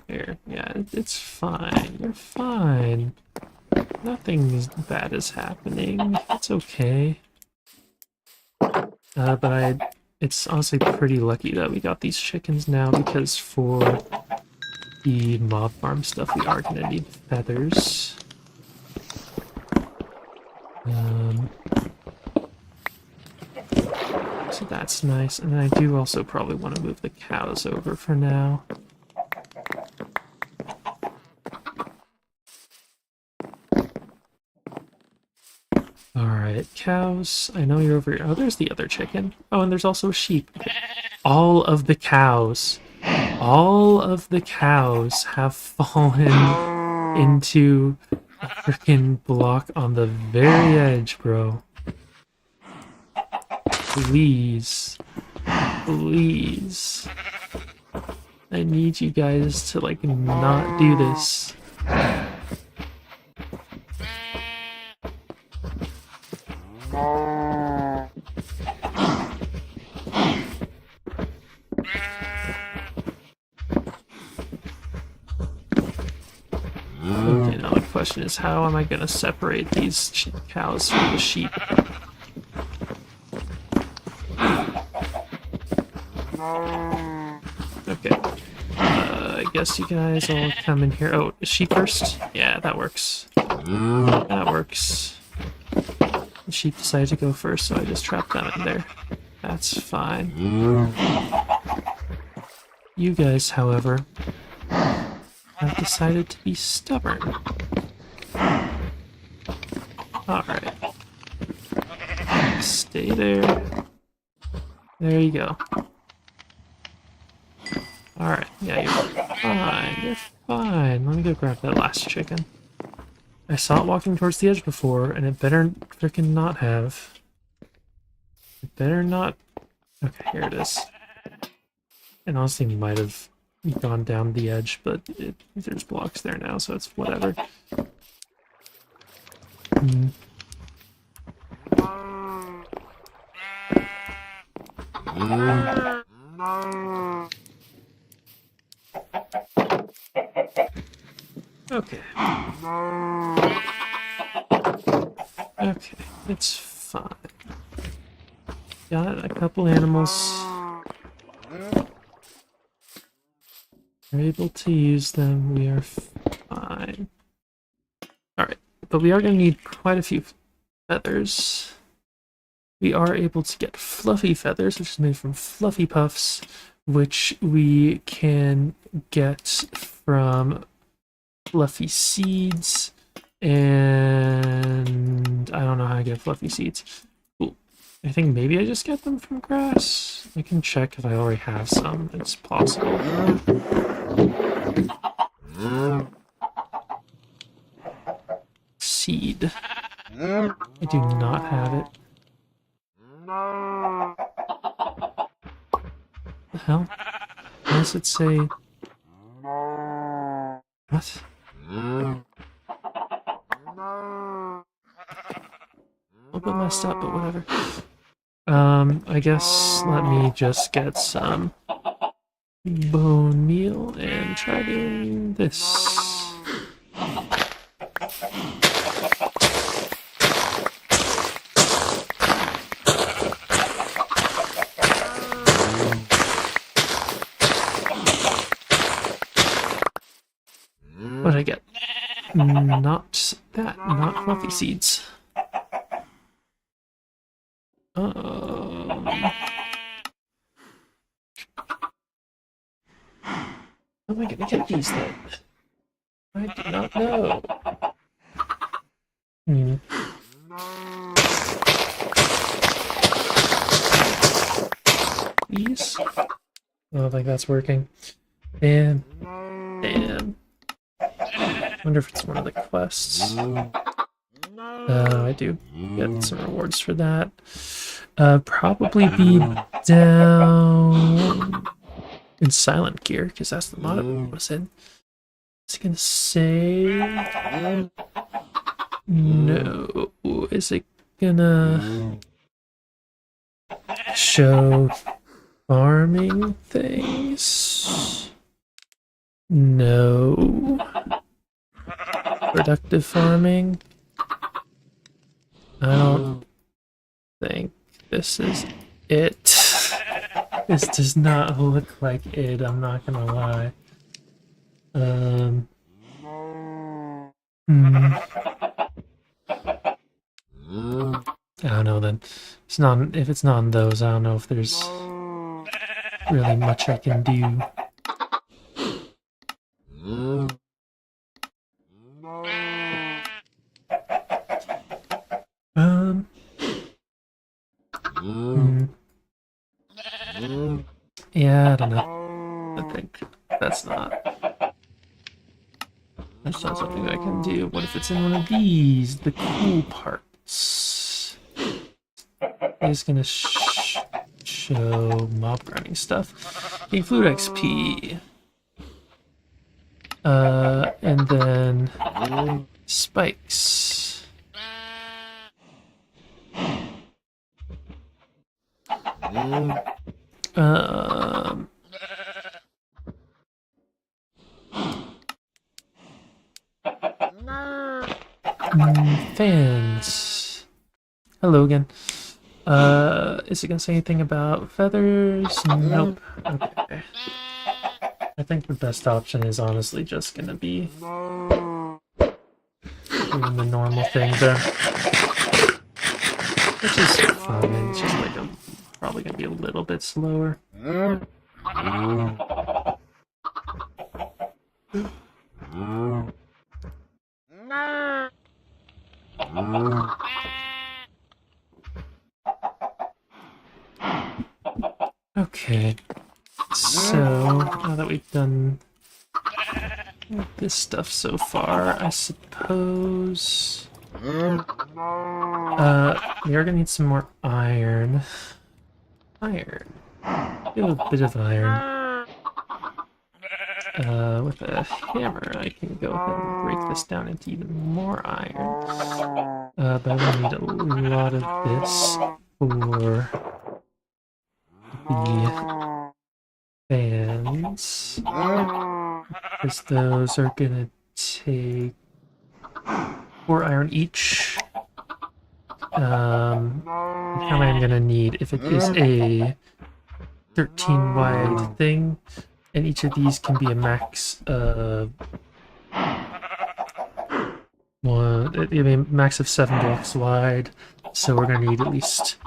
Here, yeah, it's fine. You're fine. Nothing bad is happening. It's okay. But it's honestly pretty lucky that we got these chickens now, because for the mob farm stuff we are gonna need feathers. So that's nice, and I do also probably want to move the cows over for now. Alright, cows. I know you're over here. Oh, there's the other chicken. Oh, and there's also a sheep. All of the cows. All of the cows have fallen into a freaking block on the very edge, bro. Please. Please. I need you guys to, like, not do this. Okay, now the question is, how am I gonna separate these cows from the sheep? Okay. I guess you guys all come in here. Oh, sheep first? Yeah, that works. That works. The sheep decided to go first, so I just trapped them in there. That's fine. You guys, however, have decided to be stubborn. Alright. Stay there. There you go. Alright, yeah, you're fine. You're fine. Let me go grab that last chicken. I saw it walking towards the edge before, and it better frickin' not have. It better not. Okay, here it is. And honestly, might have gone down the edge, but there's blocks there now, so it's whatever. Okay. Okay, it's fine. Got a couple animals. We're able to use them. We are fine. Alright, but we are going to need quite a few feathers. We are able to get fluffy feathers, which is made from fluffy puffs, which we can get from fluffy seeds, and I don't know how I get fluffy seeds. Cool. I think maybe I just get them from grass. I can check if I already have some. It's possible. Seed. I do not have it. The hell? Why does it say... What? A little bit messed up, but whatever. I guess let me just get some bone meal and try doing this. What did I get? Not that, not fluffy seeds. How am I gonna get these then? I do not know. These? I don't think that's working. Damn. Damn. Wonder if it's one of the quests. I do get some rewards for that. Probably be down in silent gear, because that's the mod I was in. Is it gonna say? No. Is it gonna show farming things? No. Productive farming? I don't think this is it. This does not look like it, I'm not gonna lie. I don't know then. It's not, if it's not on those, I don't know if there's really much I can do. Yeah, I don't know. I think that's not something I can do. What if it's in one of these? The cool parts. It's gonna show mob grinding stuff. Gain food XP. And then spikes. Fans. Hello again. Is it gonna say anything about feathers? Nope. Okay. I think the best option is honestly just gonna be doing the normal thing there. Which is fine, it's just like I'm probably gonna be a little bit slower. Okay, so now that we've done this stuff so far, I suppose we are gonna need some more iron. Iron. Get a bit of iron. With a hammer, I can go ahead and break this down into even more iron. But I will need a lot of this for the fans, because those are gonna take 4 iron each. How many I'm gonna need if it is a 13 wide thing, and each of these can be a max of max of 7 blocks wide. So we're gonna need at least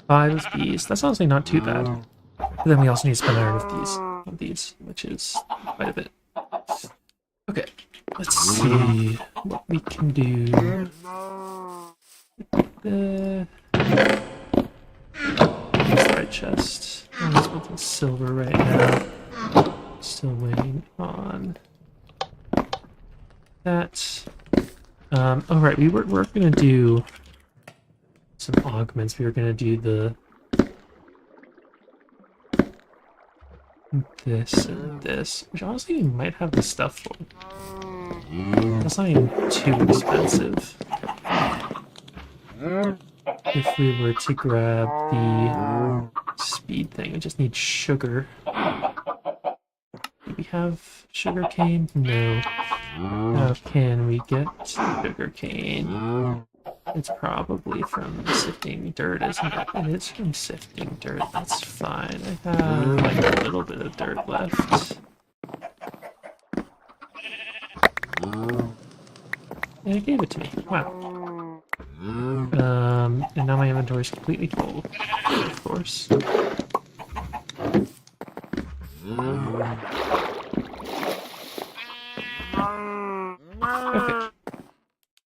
5 of these. That's honestly not too bad. But then we also need to spend iron of these, which is quite a bit. Okay, let's see what we can do. That's the right chest. I'm just with silver right now. Still waiting on that. Oh right, we're gonna do some augments. We were gonna do this and this, which honestly we might have the stuff for. That's not even too expensive. If we were to grab the speed thing, we just need sugar. Do we have sugar cane? No. How can we get sugar cane? It's probably from sifting dirt, isn't it? It is from sifting dirt, that's fine. I have like a little bit of dirt left. And it gave it to me. Wow. And now my inventory is completely full, of course. Okay.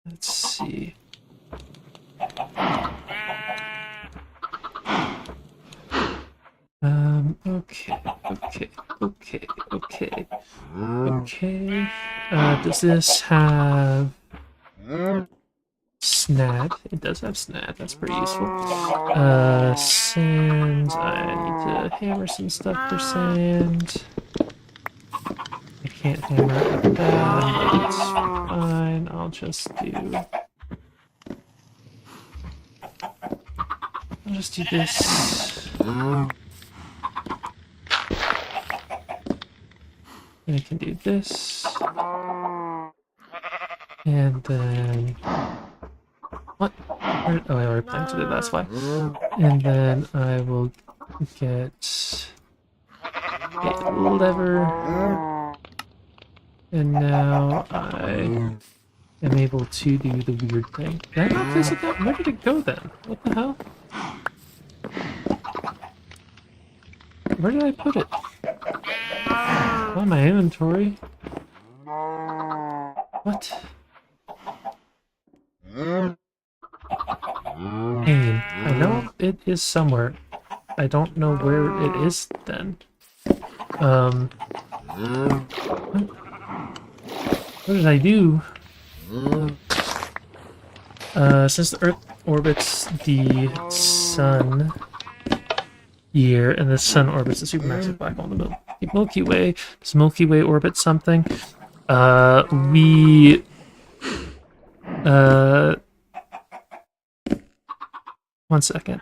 Let's see. Okay. Does this have snad? It does have snad, that's pretty useful. Sand, I need to hammer some stuff for sand. I can't hammer it with that, but it's fine, I'll just do this. And I can do this. And then... What? Oh, I already planted it, that's why. And then I will get a lever. And now I am able to do the weird thing. Did I not place it down? Where did it go then? What the hell? Where did I put it? On my inventory. What? Pain. I know it is somewhere. I don't know where it is then. What did I do? Since the Earth orbits the Sun here, and the Sun orbits the supermassive black hole in the Milky Way, does Milky Way orbit something? We... One second.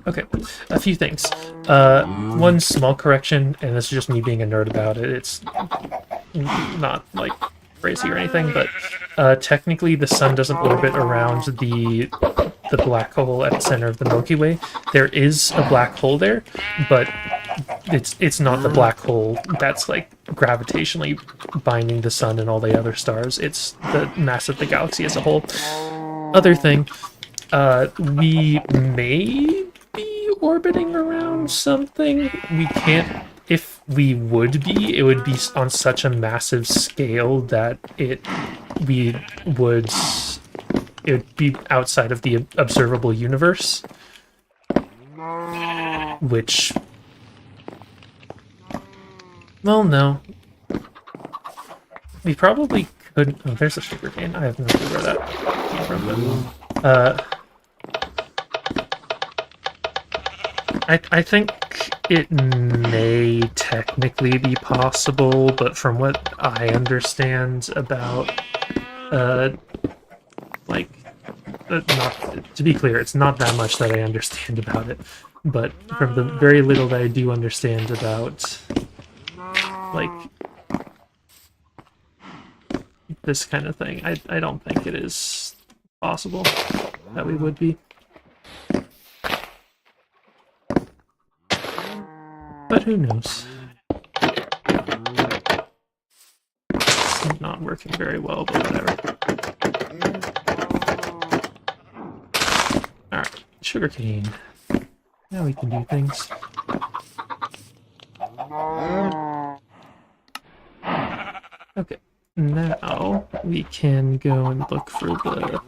Okay, a few things. One small correction, and this is just me being a nerd about it. It's not like crazy or anything, but technically the sun doesn't orbit around the black hole at the center of the Milky Way. There is a black hole there, but it's not the black hole that's like gravitationally binding the sun and all the other stars. It's the mass of the galaxy as a whole. Other thing, we may be orbiting around something. We can't. If we would be, it would be on such a massive scale that it would be outside of the observable universe, which, well, no. We probably could. Oh, there's a sugar cane. I have no idea where that came from, but I think it may technically be possible, but from what I understand about, not to be clear, it's not that much that I understand about it, but from the very little that I do understand about, like, this kind of thing, I don't think it is possible that we would be. But who knows? It's not working very well, but whatever. Alright, sugarcane. Now we can do things. Okay, now we can go and look for the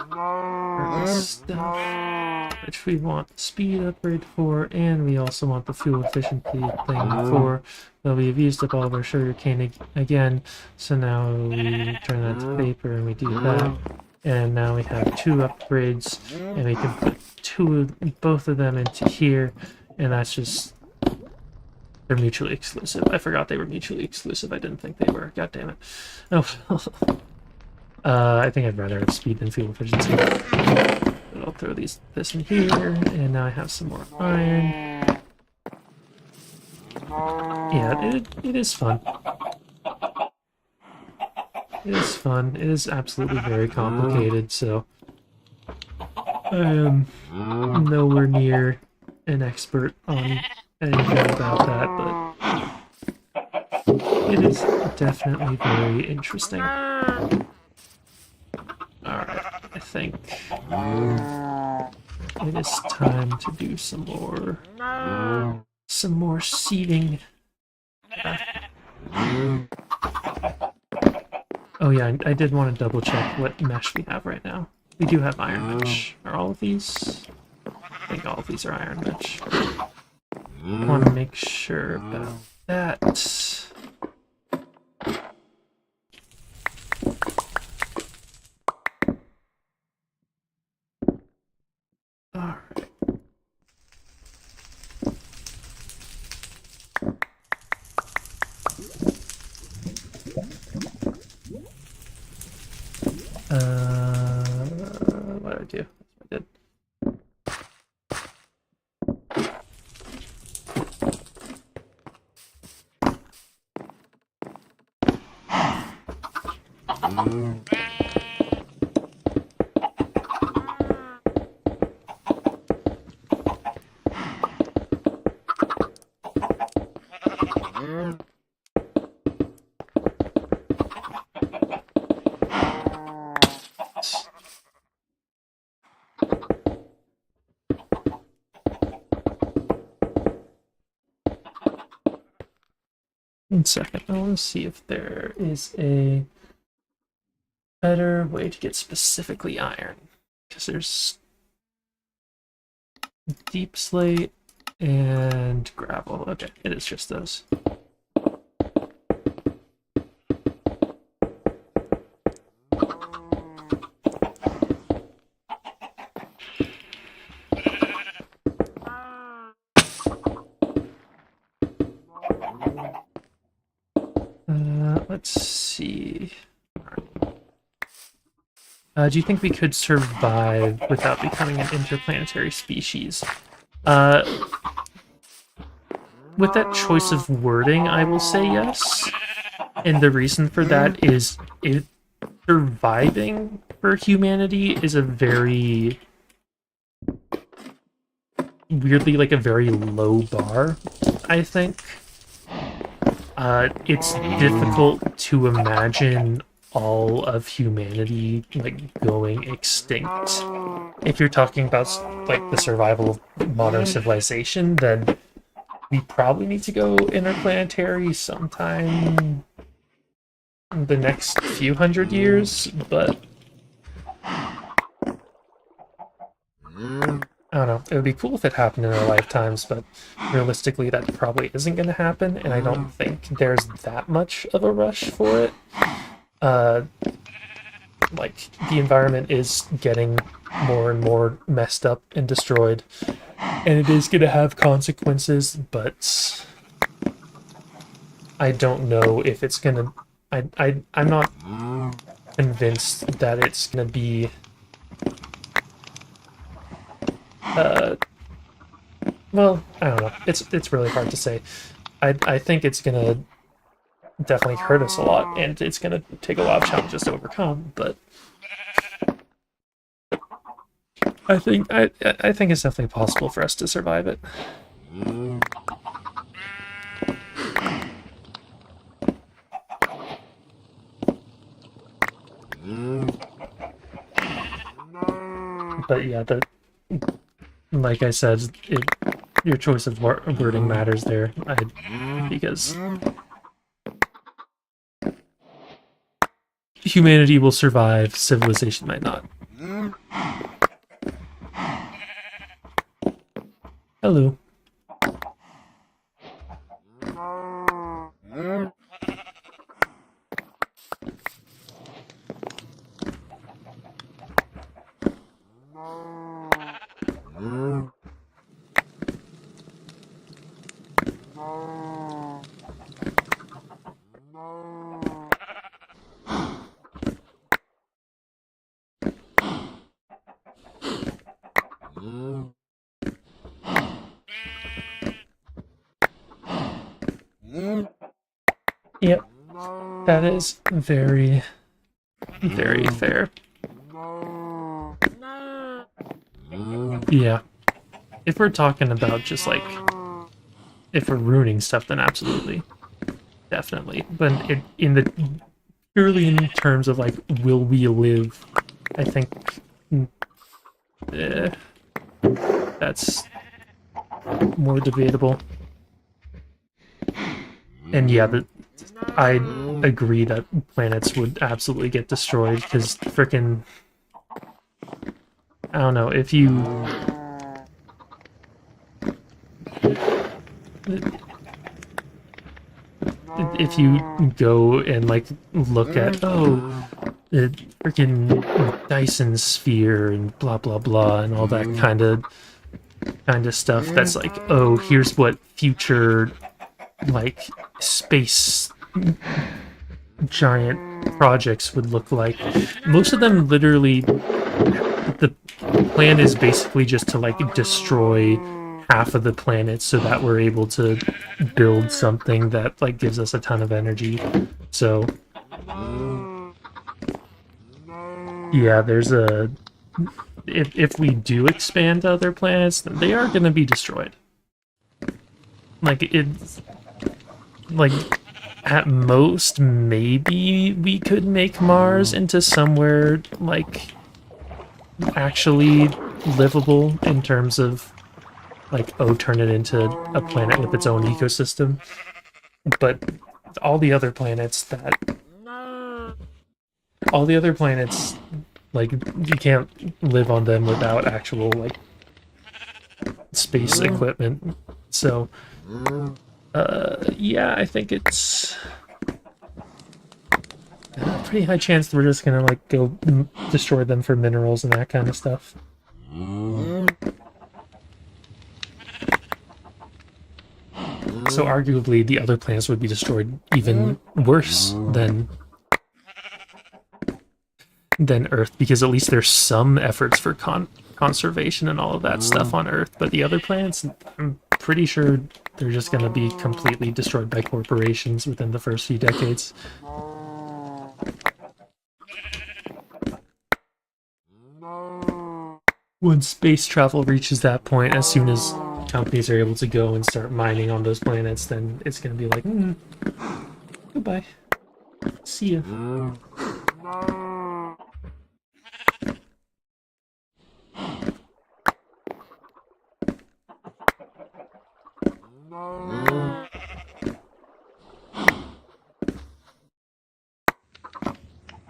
stuff, which we want the speed upgrade for, and we also want the fuel efficiency thing for. But we've used up all of our sugarcane again, so now we turn that to paper and we do that. And now we have 2 upgrades, and we can put both of them into here, and that's just... They're mutually exclusive. I forgot they were mutually exclusive. I didn't think they were. God damn it. Oh, I think I'd rather have speed than fuel efficiency. But I'll throw this in here, and now I have some more iron. Yeah, it is fun. It is fun. It is absolutely very complicated, so I am nowhere near an expert on anything about that, but it is definitely very interesting. Alright, I think it is time to do some more seeding. Oh yeah, I did want to double check what mesh we have right now. We do have iron mesh. Are all of these? I think all of these are iron mesh. I want to make sure about that. Alright. What did I do? I did. One second, I want to see if there is a... better way to get specifically iron, because there's deep slate and gravel. Okay, it is just those. Let's see. Do you think we could survive without becoming an interplanetary species? With that choice of wording, I will say yes. And the reason for that is surviving for humanity is a very... weirdly, like, a very low bar, I think. It's difficult to imagine all of humanity, like, going extinct. If you're talking about, like, the survival of modern civilization, then we probably need to go interplanetary sometime in the next few hundred years, but I don't know. It would be cool if it happened in our lifetimes, but realistically that probably isn't going to happen, and I don't think there's that much of a rush for it. Like, the environment is getting more and more messed up and destroyed, and it is going to have consequences, but I don't know if it's going to... I'm not convinced that it's going to be... well, I don't know. It's really hard to say. I think it's gonna definitely hurt us a lot, and it's gonna take a lot of challenges to overcome. But I think it's definitely possible for us to survive it. But yeah, like I said, your choice of wording matters there, because humanity will survive, civilization might not. Hello. Yep, that is very, very fair. Yeah, if we're talking about just like, if we're ruining stuff, then absolutely, definitely. But purely in terms of like, will we live? I think that's more debatable. And yeah, I agree that planets would absolutely get destroyed, because frickin', I don't know, if you go and like look at, oh, the frickin' Dyson sphere and blah blah blah and all that kind of stuff, that's like, oh, here's what future like space giant projects would look like. Most of them literally, the plan is basically just to like destroy half of the planet so that we're able to build something that like gives us a ton of energy. So yeah, there's a, if we do expand to other planets, they are going to be destroyed. Like, it's like, at most, maybe we could make Mars into somewhere, like, actually livable in terms of, like, oh, turn it into a planet with its own ecosystem. But all the other planets that all the other planets, like, you can't live on them without actual, like, space equipment. So, yeah, I think it's a pretty high chance that we're just gonna, like, go destroy them for minerals and that kind of stuff. So arguably, the other planets would be destroyed even worse than Earth, because at least there's some efforts for conservation and all of that stuff on Earth. But the other planets, I'm pretty sure they're just going to be completely destroyed by corporations within the first few decades. When space travel reaches that point, as soon as companies are able to go and start mining on those planets, then it's going to be like, goodbye. See ya.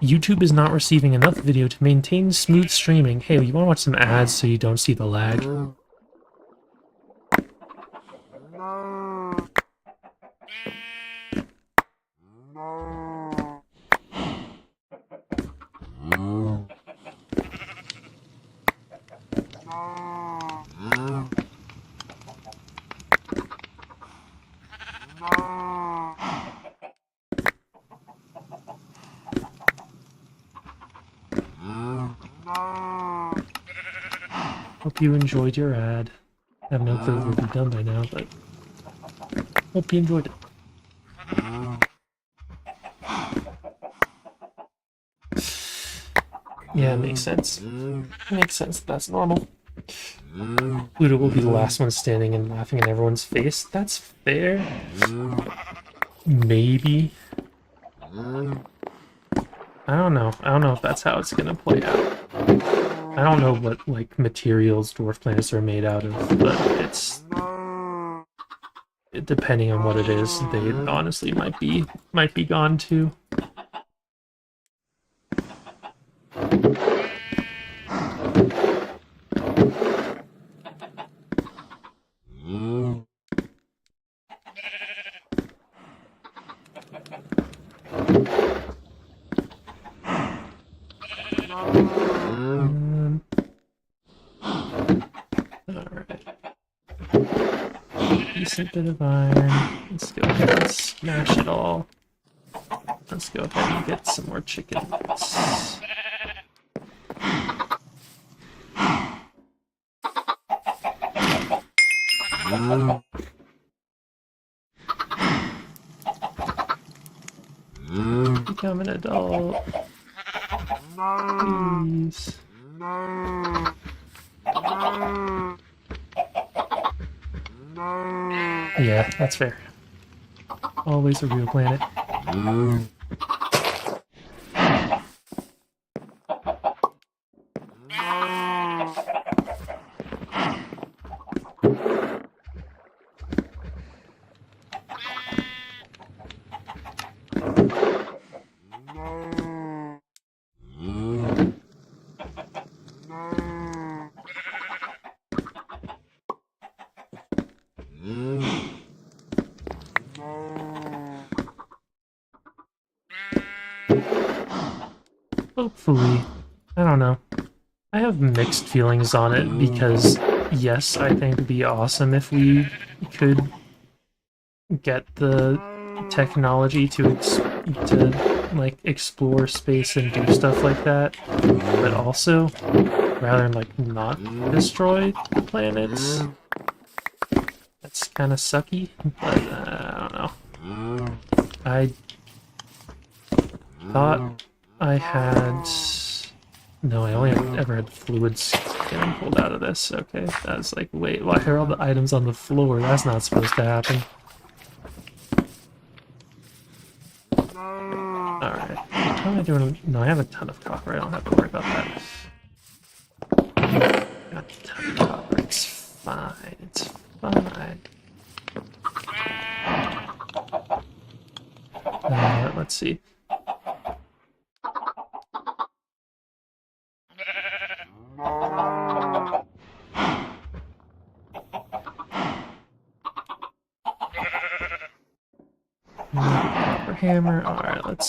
YouTube is not receiving enough video to maintain smooth streaming. Hey, you want to watch some ads so you don't see the lag? Hope you enjoyed your ad. I have no clue if it'll be done by now, but hope you enjoyed it. Yeah, it makes sense. It makes sense. That's normal. Pluto will be the last one standing and laughing in everyone's face. That's fair. Maybe. I don't know. I don't know if that's how it's gonna play out. I don't know what, like, materials dwarf planets are made out of, but it's... depending on what it is, they honestly might be gone too. Decent bit of iron. Let's go ahead and smash it all. Let's go ahead and get some more chickens. Become an adult. Please. Yeah, that's fair. Always a real planet. Hopefully. I don't know. I have mixed feelings on it because, yes, I think it'd be awesome if we could get the technology to like explore space and do stuff like that, but also rather than like not destroy the planets. That's kind of sucky, but I don't know. I thought I had... No, I only ever had fluids getting pulled out of this. Okay, that's like, wait, why are all the items on the floor? That's not supposed to happen. Alright, how am I doing? No, I have a ton of copper. I don't have to worry about that. Got a ton of copper. It's fine. It's fine. Let's see. hammer. Alright, let's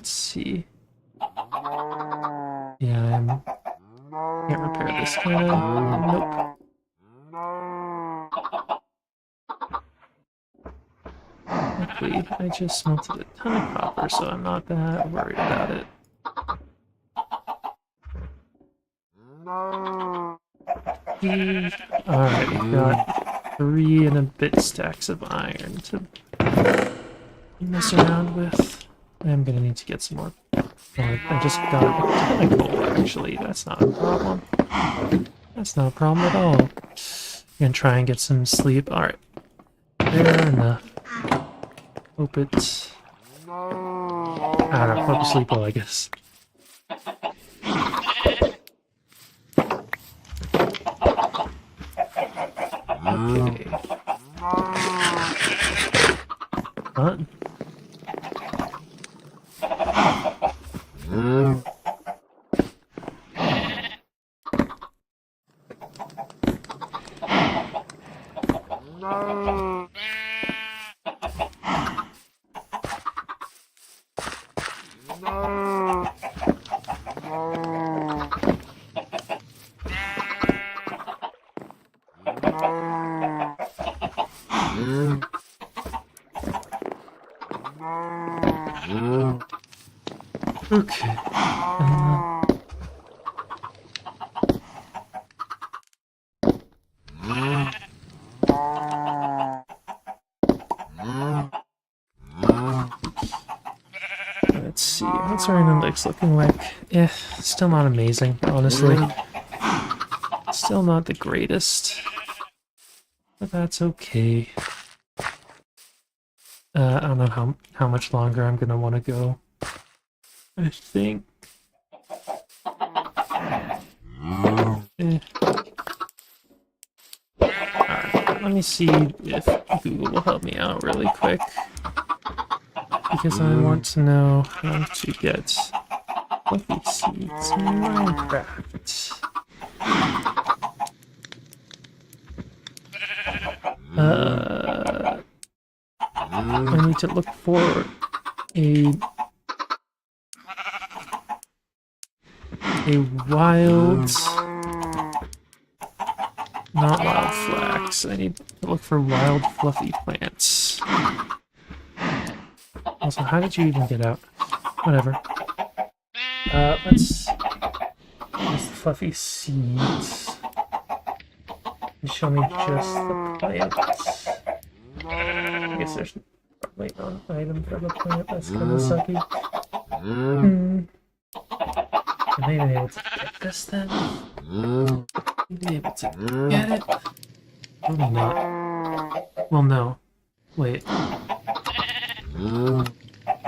see. Yeah, can't repair this, can I? Nope. Luckily, I just smelted a ton of copper, so I'm not that worried about it. Alright, we've got 3 and a bit stacks of iron to mess around with. I'm gonna need to get some more. I just got a ton of coal, actually. That's not a problem. That's not a problem at all. I'm gonna try and get some sleep. Alright. Fair enough. Hope it's... I don't know. Hope you sleep well, I guess. Okay. Fun. Okay. Let's see. What's our analytics looking like? Still not amazing, honestly. Still not the greatest. But that's okay. I don't know how much longer I'm gonna want to go. I think... Alright, let me see if Google will help me out really quick. Because I want to know how to get fluffy seeds in Minecraft. I need to look for a wild, not wild flax. I need to look for wild fluffy plants. Also, how did you even get out? Whatever. Let's fluffy seeds. You show me just the plants. I guess there's probably an item for the plant. That's kind of sucky. Am I even able to get this then? Be able to get it? Probably not. Well, no. Wait.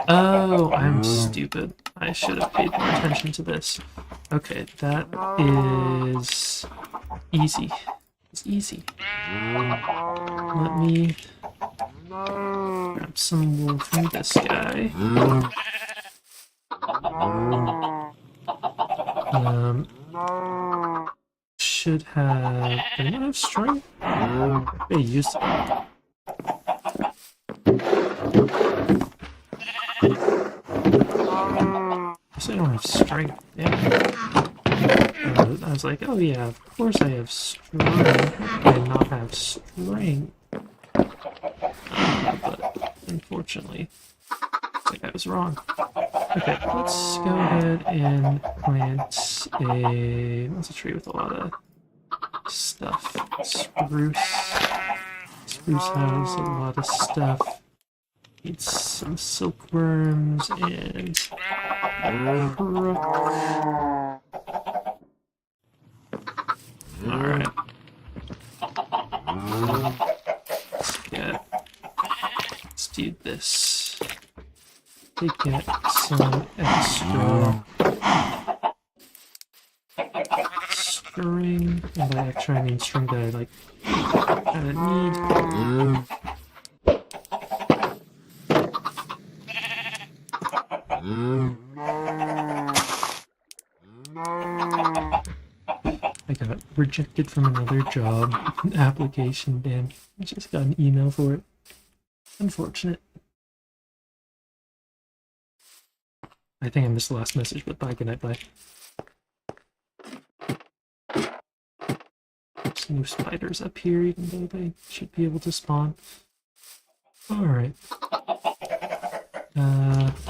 Oh, I'm stupid. I should have paid more attention to this. Okay, that is easy. It's easy. Let me grab some wool from this guy. Should have... Anyone have string? They used it. Guess I don't have string. Yeah. I was like, oh yeah, of course I have string. How could I not have string? But unfortunately, looks like I was wrong. Okay, let's go ahead and plant what's a tree with a lot of stuff? Spruce. Spruce has a lot of stuff. Need some silkworms and crook. Alright. Let's do this. To get some extra string, and by extra I mean string that I like kinda need. I got rejected from another job application, damn. I just got an email for it. Unfortunate. I think I missed the last message, but bye, good night, bye. There's no spiders up here, even though they should be able to spawn. Alright. What's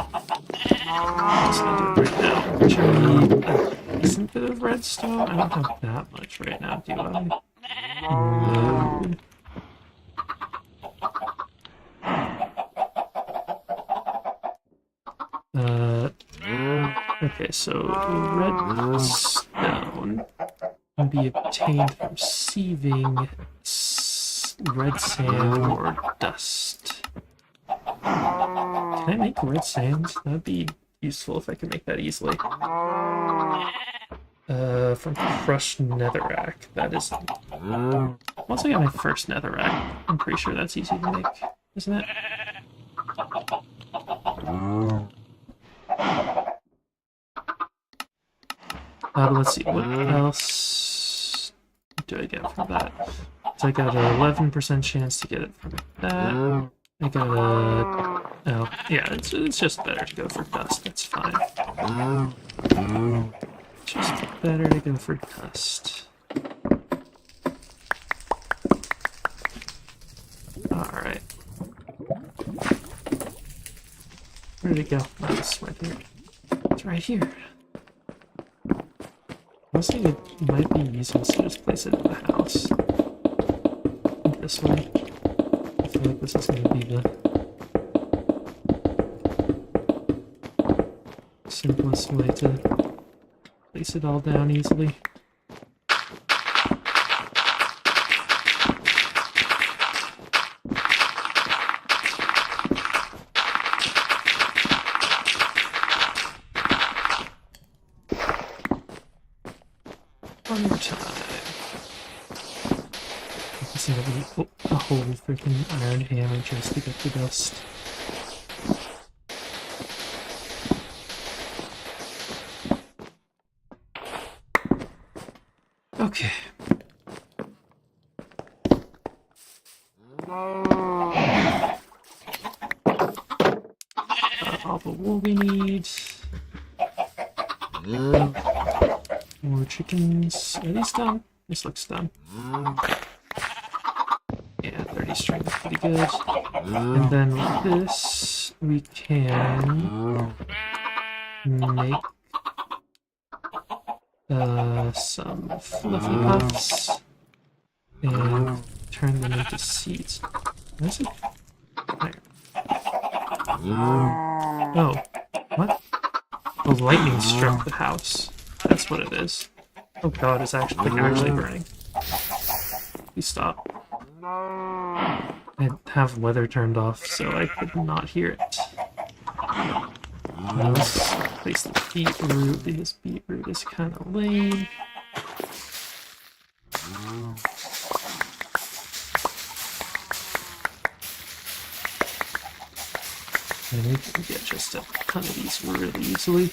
I do right now? Should we need a decent bit of redstone? I don't have that much right now, do I? No. Okay, so redstone can be obtained from sieving red sand or dust. Can I make red sand? That'd be useful if I could make that easily. From crushed netherrack. That is... Once I get my first netherrack, I'm pretty sure that's easy to make, isn't it? But let's see, what else do I get from that? So I got an 11% chance to get it from that. I got a... Oh, yeah, it's just better to go for dust, that's fine. Just better to go for dust. Alright. Where did it go? Oh, it's right here. It's right here. I was thinking it might be easiest to just place it in the house. This way. I feel like this is going to be the simplest way to place it all down easily. One more time. This is a whole freaking iron hammer just to get the dust. Okay. All the wool we need. More chickens. Are these done? This looks done. Yeah, 30 string is pretty good. And then with this, we can make some fluffy puffs and turn them into seeds. Where's it? There. Oh, what? The lightning struck the house. That's what it is. Oh god, it's actually burning. Please stop. I have weather turned off, so I could not hear it. Let's place the beetroot, because beetroot is kind of lame. And we can get just a ton of these really easily.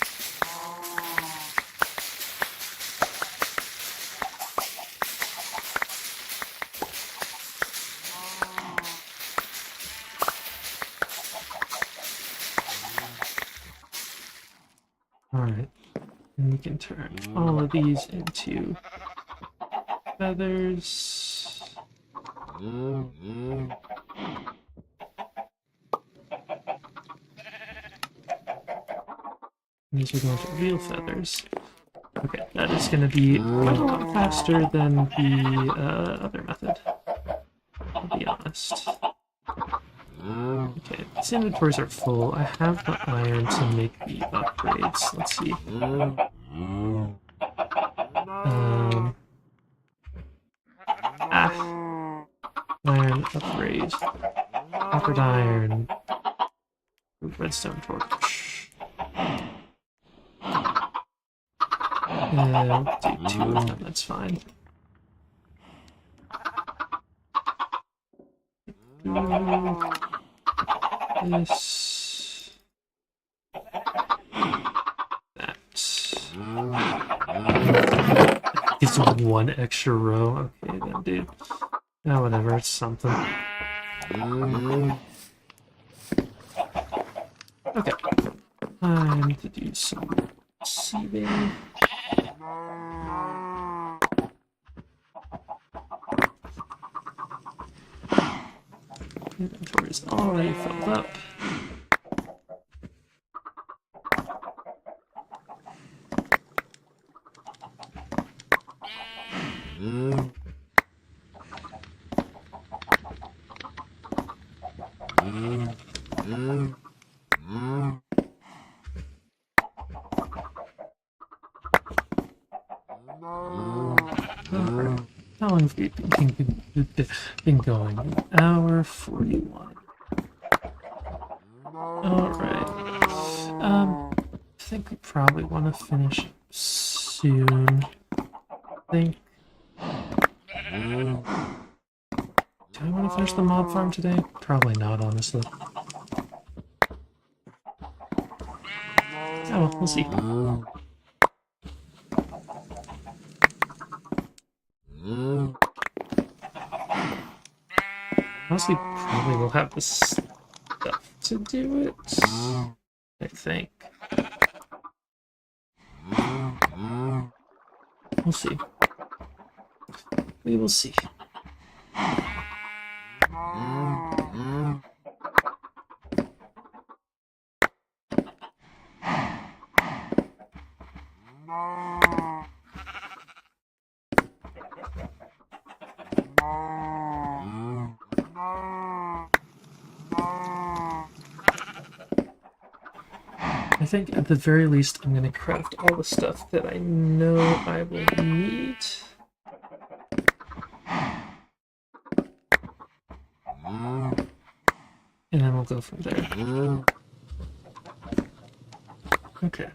Alright, and we can turn all of these into feathers. These are going to real feathers. Okay, that is going to be quite a lot faster than the other method, I'll be honest. Okay, these inventories are full. I have the iron to make the upgrades. Let's see. Iron upgrade. Coppered iron. Redstone torch. We'll do 2 of them, that's fine. This. That. It's 1 extra row. Okay then, dude. Oh, whatever, it's something. Okay. Time to do some seeding. Inventory is already filled up. How long have we been going? An hour 41. Alright. I think we probably want to finish soon. I think. Do I want to finish the mob farm today? Probably not, honestly. Oh, well, we'll see. Honestly, probably will have the stuff to do it. I think. We'll see. We will see. I think at the very least I'm going to craft all the stuff that I know I will need. And then we'll go from there. Okay.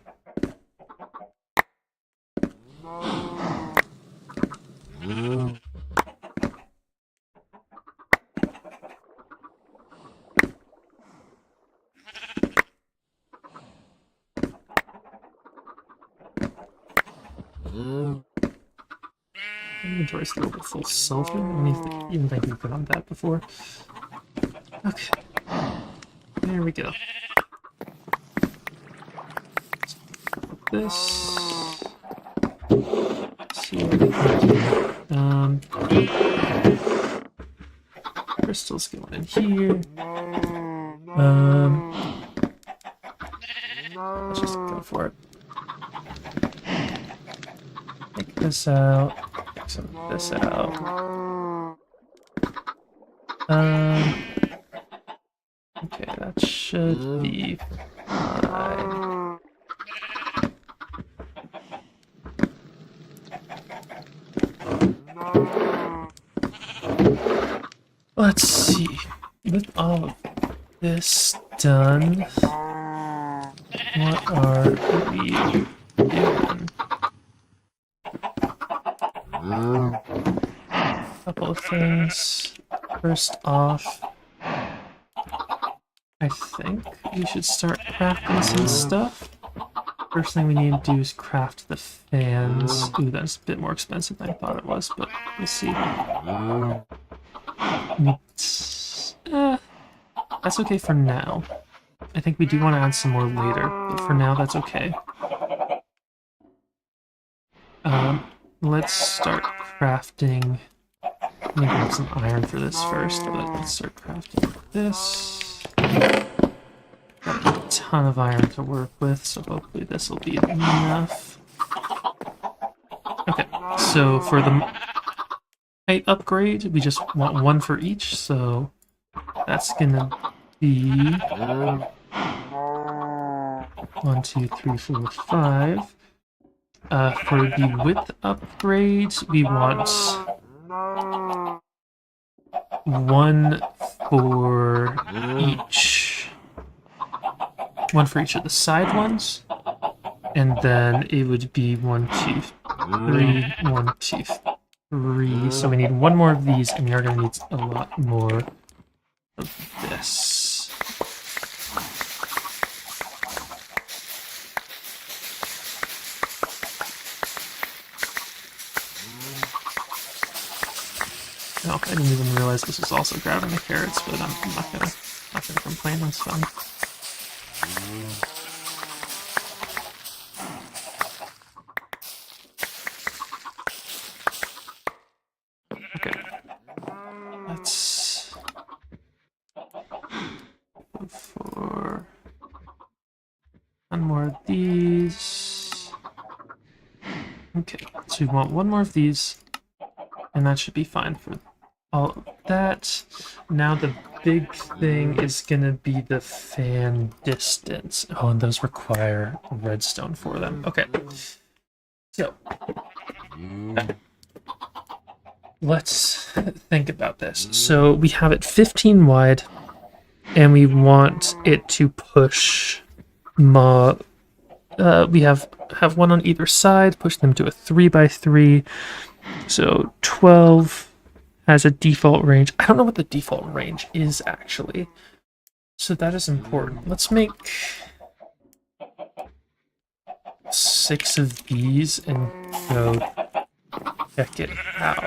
Inventory's still a little bit full of sulfur. I don't even think we've put on that before. Okay. There we go. This. See what we can do. Crystals going in here. Let's just go for it. Take this out. Take some of this out. Okay, that should be fine. Let's see. With all of this done, what are we doing? Couple of things. First off, I think we should start crafting some stuff. First thing we need to do is craft the fans. Ooh, that's a bit more expensive than I thought it was, but we'll see. That's okay for now. I think we do want to add some more later, but for now that's okay. Let's start crafting. I'm gonna grab some iron for this first, but let's start crafting this. Got a ton of iron to work with, so hopefully this will be enough. Okay, so for the height upgrade, we just want one for each, so that's gonna be 1, 2, 3, 4, 5. For the width upgrade, we want one for each. One for each of the side ones, and then it would be 1, 2, 3, 1, 2, 3. So we need one more of these, and we are going to need a lot more of this. Oh, I didn't even realize this was also grabbing the carrots, but I'm not gonna complain. That's fine. One more of these. Okay, so we want one more of these, and that should be fine for all of that. Now the big thing is gonna be the fan distance. Oh, and those require redstone for them. Okay, so let's think about this. So we have it 15 wide, and we want it to push we have one on either side, push them to a 3x3. So 12 has a default range. I don't know what the default range is actually. So that is important. Let's make 6 of these and go check it out.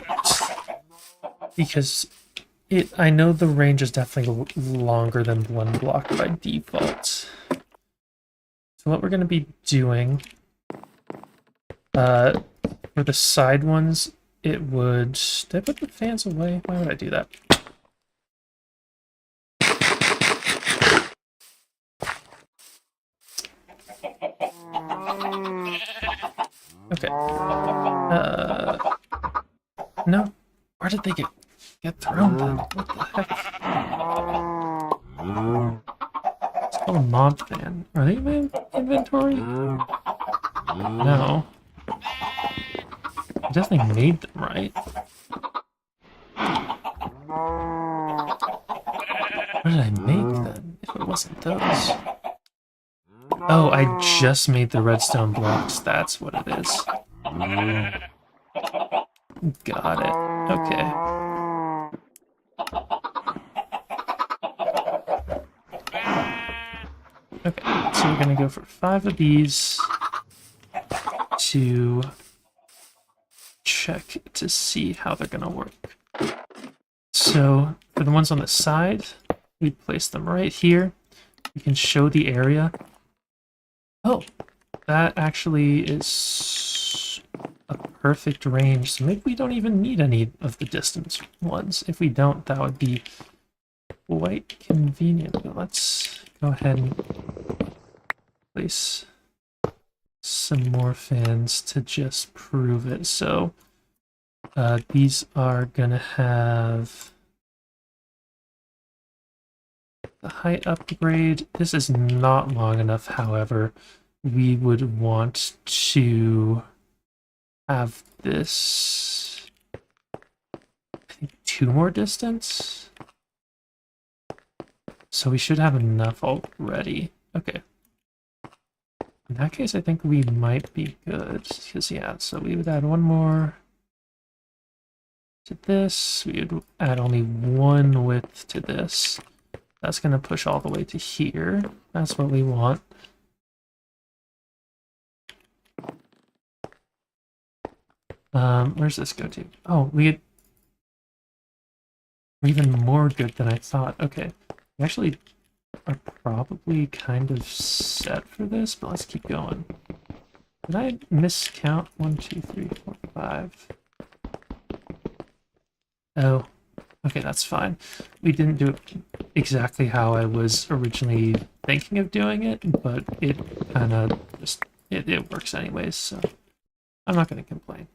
Because I know the range is definitely longer than 1 block by default. So what we're going to be doing for the side ones, it would... Did I put the fans away? Why would I do that? Okay. No. Where did they get thrown then? What the heck? It's called a mod fan. Are they in my inventory? No. I definitely made them, right? What did I make then, if it wasn't those? Oh, I just made the redstone blocks. That's what it is. Got it. Okay. Okay, so we're gonna go for 5 of these to check to see how they're gonna work. So for the ones on the side, we place them right here. We can show the area. Oh, that actually is a perfect range. So maybe we don't even need any of the distance ones. If we don't, that would be quite convenient. But let's go ahead and place some more fans to just prove it. So these are gonna have the height upgrade. This is not long enough, however. We would want to have this, I think, 2 more distance. So we should have enough already. Okay. In that case, I think we might be good. Because, yeah, so we would add 1 more to this. We would add only 1 width to this. That's going to push all the way to here. That's what we want. Where's this go to? Oh, we're even more good than I thought. Okay. We actually are probably kind of set for this, but let's keep going. Did I miscount? 1, 2, 3, 4, 5. Oh, okay, that's fine. We didn't do it exactly how I was originally thinking of doing it, but it kind of just, it works anyways, so I'm not going to complain.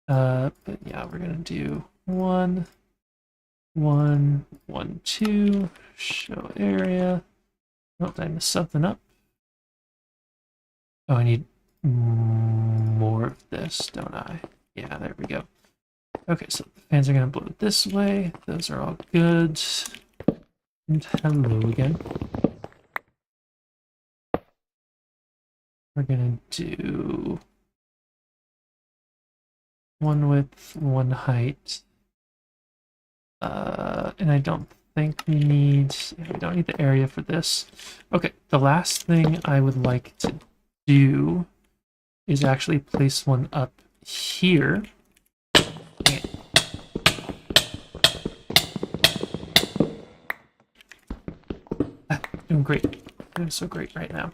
But yeah, we're going to do 1, 1, 1, 2, show area. Oh, did I mess something up? Oh, I need more of this, don't I? Yeah, there we go. Okay, so the fans are going to blow this way. Those are all good. And hello again. We're going to do 1 width, 1 height. And I don't think we don't need the area for this. Okay, the last thing I would like to do is actually place one up here. Doing great. Doing so great right now.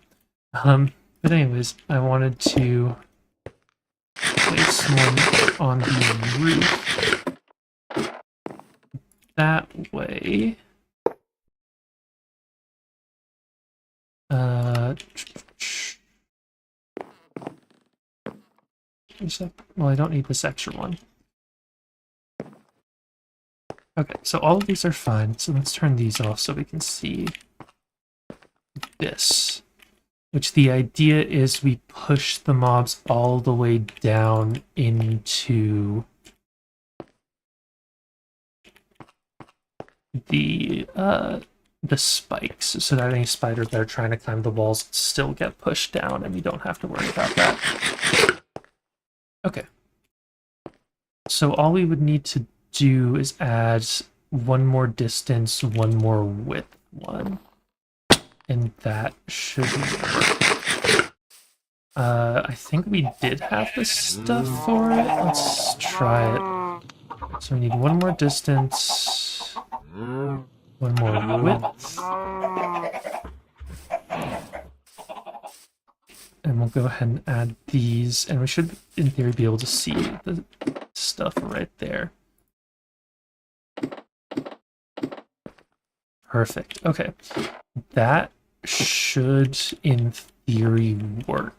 But anyways, I wanted to place one on the roof. That way, Well, I don't need this extra one. Okay, so all of these are fine. So let's turn these off so we can see this. Which the idea is we push the mobs all the way down into the spikes, so that any spiders that are trying to climb the walls still get pushed down and we don't have to worry about that. Okay. So all we would need to do is add one more distance, one more width one. And that should work. I think we did have the stuff for it. Let's try it. So we need one more distance, one more width. And we'll go ahead and add these, and we should, in theory, be able to see the stuff right there. Perfect. Okay. That should, in theory, work.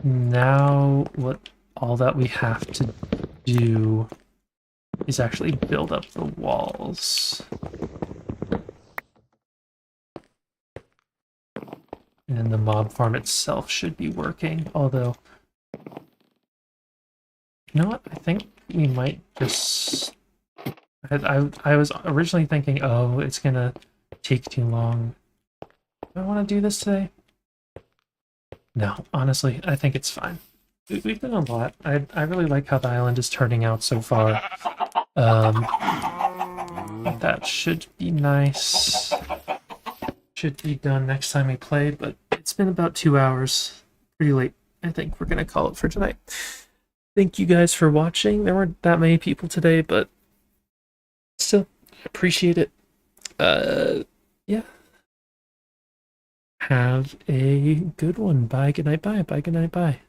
Now, all that we have to do is actually build up the walls. And then the mob farm itself should be working, although... You know what? I think we might just... I was originally thinking, oh, it's gonna take too long. Do I want to do this today? No, honestly, I think it's fine. We've done a lot. I really like how the island is turning out so far. That should be nice. Should be done next time we play, but it's been about 2 hours. Pretty late. I think we're gonna call it for tonight. Thank you guys for watching. There weren't that many people today, but still appreciate it. Yeah. Have a good one. Bye, good night, bye. Bye, good night, bye.